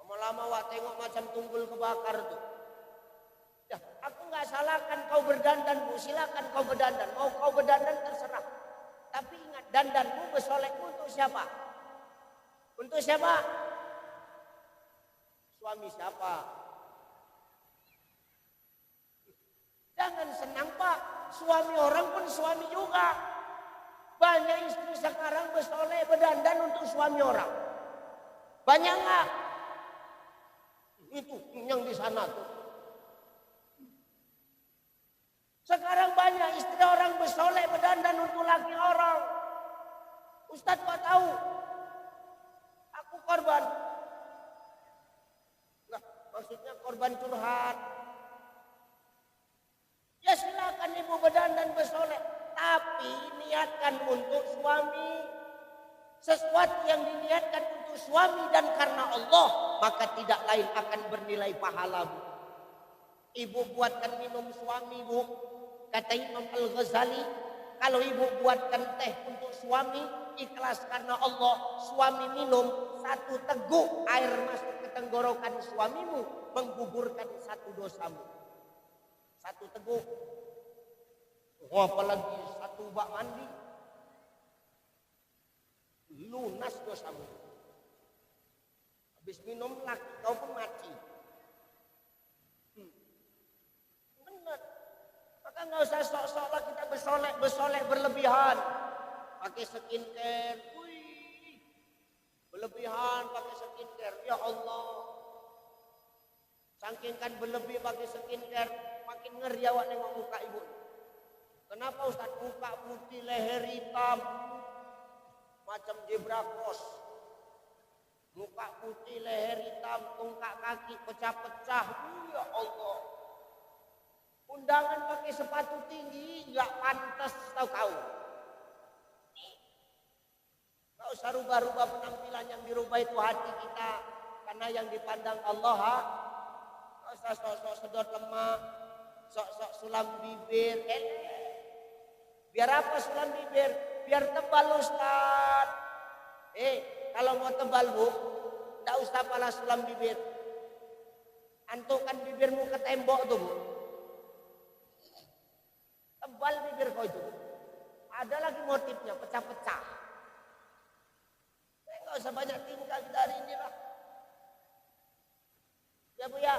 Lama-lama wak tengok macam tunggul kebakar tuh. Ya, aku nggak salahkan kau berdandan, Bu. Silakan kau berdandan. Mau kau berdandan terserah. Tapi ingat, dandanmu bersolekmu untuk siapa? Untuk siapa? Suami siapa? Jangan senang, Pak. Suami orang pun suami juga. Banyak istri sekarang bersolek berdandan untuk suami orang. Banyak nggak? Itu yang di sana tuh. Sekarang banyak istri orang bersolek berdandan untuk laki orang. Ustadz kok tahu? Aku korban. Nah, maksudnya korban curhat. Ya silakan ibu berdandan bersolek, tapi niatkan untuk suami. Sesuatu yang diniatkan untuk suami dan karena Allah, maka tidak lain akan bernilai pahala, Bu. Ibu buatkan minum suami, Bu. Kata Imam Al-Ghazali, kalau ibu buatkan teh untuk suami, ikhlas karena Allah, suami minum 1 teguk air masuk ke tenggorokan suamimu, menggugurkan 1 dosamu. 1 teguk. Oh, apalagi 1 bak mandi. Lunas dosamu. Habis minum laki kau pun mati. Benar. Maka nggak usah sok-sok lah kita bersolek berlebihan. Pakai skincare. Wih. Berlebihan pakai skincare. Ya Allah. Saking kan berlebih pakai skincare. Makin ngeri awak nengok muka ibu. Kenapa Ustaz? Muka putih, leher hitam, macam zebra cross. Muka putih, leher hitam, tungkak kaki pecah-pecah. Ya Allah. Undangan pakai sepatu tinggi, nggak pantas tahu kau. Nggak usah rubah-rubah penampilan, yang dirubah itu hati kita. Karena yang dipandang Allah, nggak usah sok-sok sedot lemak. Sok-sok sulam bibir. Biar apa sulam bibir? Biar tebal Ustaz. Kalau mau tebal, Bu, enggak usah pala sulam bibir. Antukkan bibirmu ke tembok tuh, Bu. Tebal bibir kau itu. Ada lagi motifnya, pecah-pecah. Enggak usah banyak tingkah kita hari ini lah. Ya Bu ya.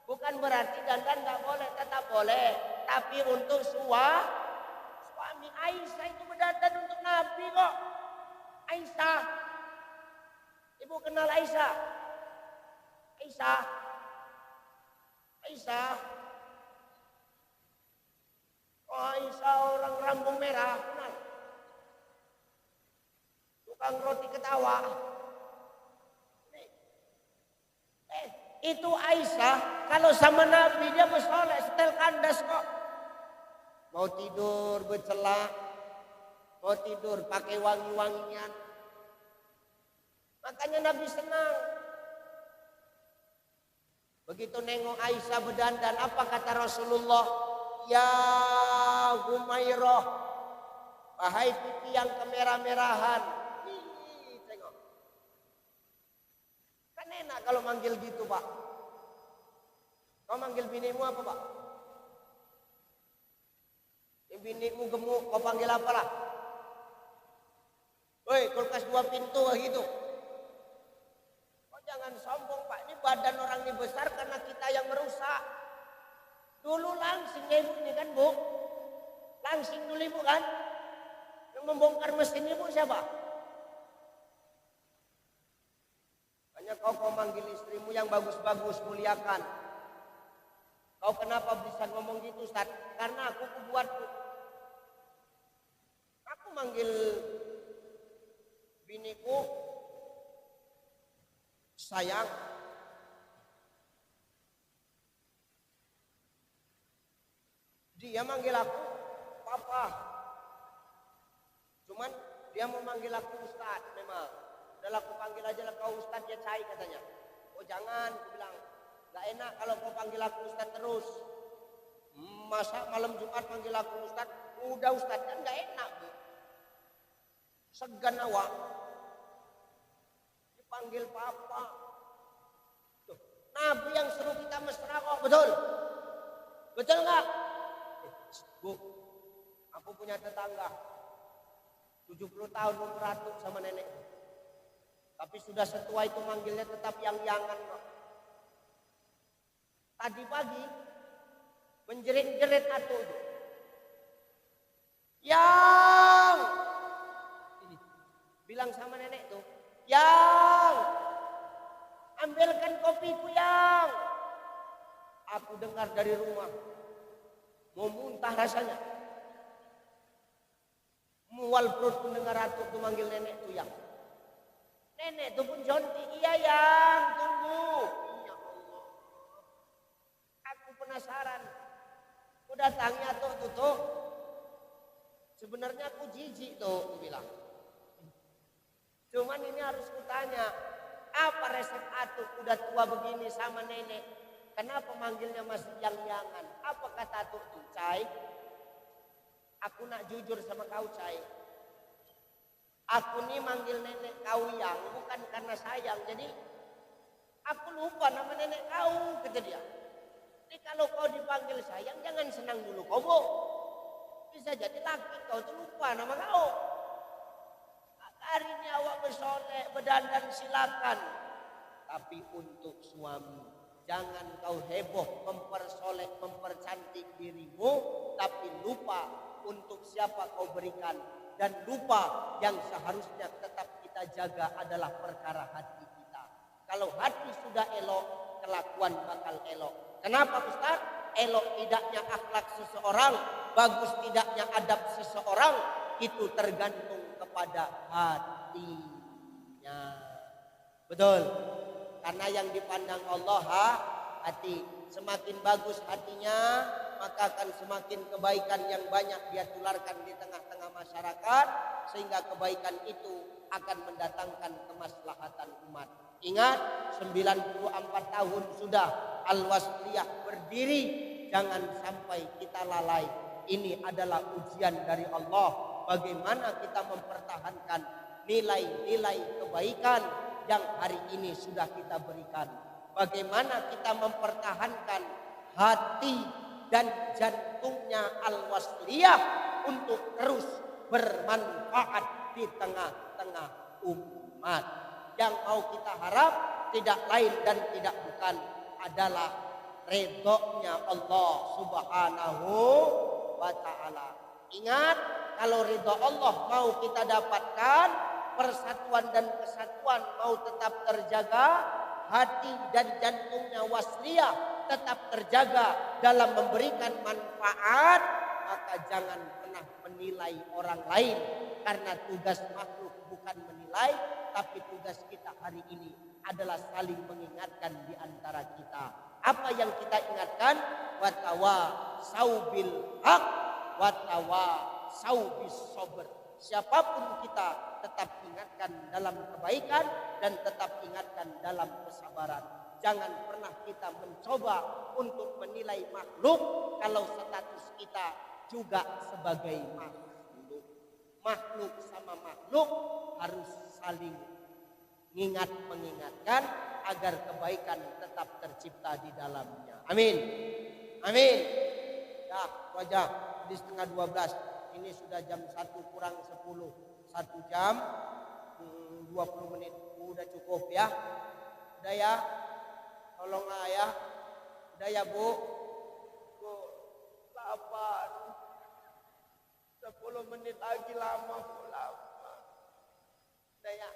Bukan berarti dandan nggak boleh, tetap boleh. Tapi untuk suami Aisyah itu berdandan untuk Nabi kok. Aisyah. Ibu kenal Aisyah? Aisyah. Aisyah. Oh, Aisyah orang rambung merah, kenal? Tukang roti ketawa. Itu Aisyah, kalau sama Nabi dia bersolek setel kandas kok. Mau tidur bercelak, mau tidur pakai wangi-wangian. Makanya Nabi senang. Begitu nengok Aisyah berdandan, apa kata Rasulullah? Ya Humairah, wahai pipi yang kemerah-merahan. Tengok. Kan enak kalau manggil gitu, Pak. Kau manggil binimu apa, Pak? Binimu gemuk, kau panggil apalah? Woi, kulkas 2 pintu gitu. Kau jangan sombong, Pak. Ini badan orang ini besar karena kita yang merusak. Dulu langsing ibu ini kan, Bu? Langsing dulu ibu kan? Yang membongkar mesin ibu siapa? Hanya kau manggil istrimu yang bagus-bagus, muliakan. Kau kenapa bisa ngomong gitu, Ustaz? Karena aku buat. Aku manggil biniku sayang. Dia manggil aku papa. Cuman dia mau manggil aku Ustaz memang. Udah aku panggil aja lah kau Ustaz, ya Cai katanya. Oh jangan, aku bilang. Gak enak kalau kau panggil aku Ustaz terus. Masa malam Jumat panggil aku Ustaz? Udah Ustaz, kan gak enak, Bu. Segan awak. Dipanggil papa. Tuh, Nabi yang suruh kita mesra kok, betul? Betul gak? Bu, aku punya tetangga. 70 tahun umur ratus sama nenek. Tapi sudah setua itu manggilnya tetap yang-yangan kok. Tadi pagi menjerit-jerit atuh itu. Yang ini, bilang sama nenek tuh, yang ambilkan kopiku yang. Aku dengar dari rumah, mau muntah rasanya. Mual perut mendengar atuh tuh manggil nenek tuh yang. Nenek tuh pun jonti, iya yang, tunggu. Penasaran, aku datangnya tuh. Sebenarnya aku jijik tuh, aku bilang. Cuman ini harus kutanya, apa resep atuk udah tua begini sama nenek? Kenapa manggilnya masih yang-yangan? Apa kata atuk tuh, Cai? Aku nak jujur sama kau, Cai. Aku nih manggil nenek kau yang bukan karena sayang. Jadi aku lupa nama nenek kau, kata dia. Jadi kalau kau dipanggil sayang, jangan senang dulu kau, Bu. Bisa jadi laki kau tuh lupa nama kau. Hari ini awak bersolek, berdandan silakan. Tapi untuk suami, jangan kau heboh mempersolek, mempercantik dirimu, tapi lupa untuk siapa kau berikan. Dan lupa yang seharusnya tetap kita jaga adalah perkara hati kita. Kalau hati sudah elok, kelakuan bakal elok. Kenapa Ustaz? Elok tidaknya akhlak seseorang, bagus tidaknya adab seseorang, itu tergantung kepada hatinya. Betul? Karena yang dipandang Allah hati. Semakin bagus hatinya, maka akan semakin kebaikan yang banyak dia tularkan di tengah-tengah masyarakat, sehingga kebaikan itu akan mendatangkan kemaslahatan umat. Ingat, 94 tahun sudah Al-Wasliyah berdiri. Jangan sampai kita lalai. Ini adalah ujian dari Allah. Bagaimana kita mempertahankan nilai-nilai kebaikan yang hari ini sudah kita berikan. Bagaimana kita mempertahankan hati dan jantungnya Al-Wasliyah untuk terus bermanfaat di tengah-tengah umat. Yang mau kita harap tidak lain dan tidak bukan adalah ridhonya Allah Subhanahu wa ta'ala. Ingat, kalau ridho Allah mau kita dapatkan, persatuan dan kesatuan mau tetap terjaga, hati dan jantungnya wasliyah tetap terjaga dalam memberikan manfaat, maka jangan pernah menilai orang lain. Karena tugas makhluk bukan menilai, tapi tugas kita hari ini adalah saling mengingatkan di antara kita. Apa yang kita ingatkan? Watawasau bil haq, watawasau bis sabr. Siapapun kita tetap ingatkan dalam kebaikan dan tetap ingatkan dalam kesabaran. Jangan pernah kita mencoba untuk menilai makhluk kalau status kita juga sebagai makhluk. Makhluk sama makhluk harus saling mengingatkan agar kebaikan tetap tercipta di dalamnya. Amin. Amin. Ya, wajah di setengah 12. Ini sudah jam 1 kurang 10. 1 jam 20 menit. Udah cukup ya. Udah ya. Tolonglah ya. Udah ya Bu. Bu, lapar. 10 menit lagi lama. Udah ya.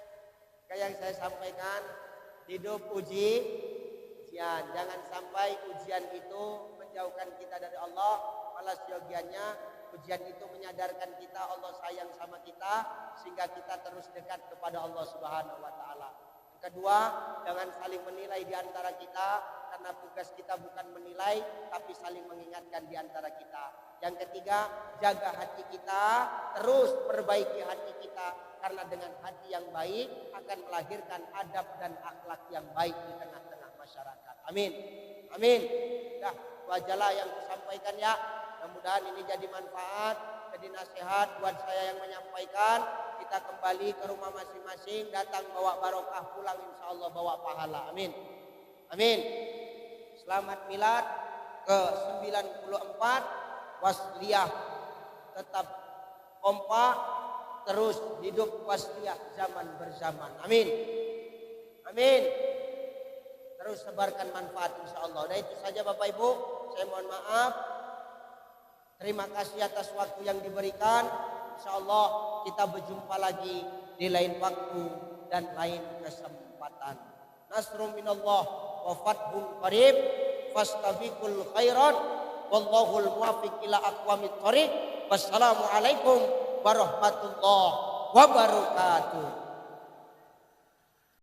Kayak yang saya sampaikan, hidup ujian. Jangan sampai ujian itu menjauhkan kita dari Allah. Malah seyogianya ujian itu menyadarkan kita Allah sayang sama kita, sehingga kita terus dekat kepada Allah Subhanahu wa taala. Yang kedua, jangan saling menilai di antara kita, karena tugas kita bukan menilai tapi saling mengingatkan di antara kita. Yang ketiga, jaga hati kita, terus perbaiki hati kita, karena dengan hati yang baik akan melahirkan adab dan akhlak yang baik di tengah-tengah masyarakat. Amin. Amin. Dah, wajalah yang kusampaikan ya. Mudah-mudahan ini jadi manfaat, jadi nasihat buat saya yang menyampaikan. Kita kembali ke rumah masing-masing, datang bawa barokah, pulang insya Allah bawa pahala. Amin. Amin. Selamat milad ke 94 wasliyah. Tetap kompak, terus hidup wasliyah zaman berzaman. Amin. Amin. Terus sebarkan manfaat insya Allah. Dan itu saja Bapak Ibu. Saya mohon maaf. Terima kasih atas waktu yang diberikan. Insya Allah kita berjumpa lagi di lain waktu dan lain kesempatan. Nasrun minallah wa fathun qarib. Fastabiqul khairat. Wallahul muwaffiq ila aqwamit thoriq. Wassalamualaikum warahmatullahi wabarakatuh.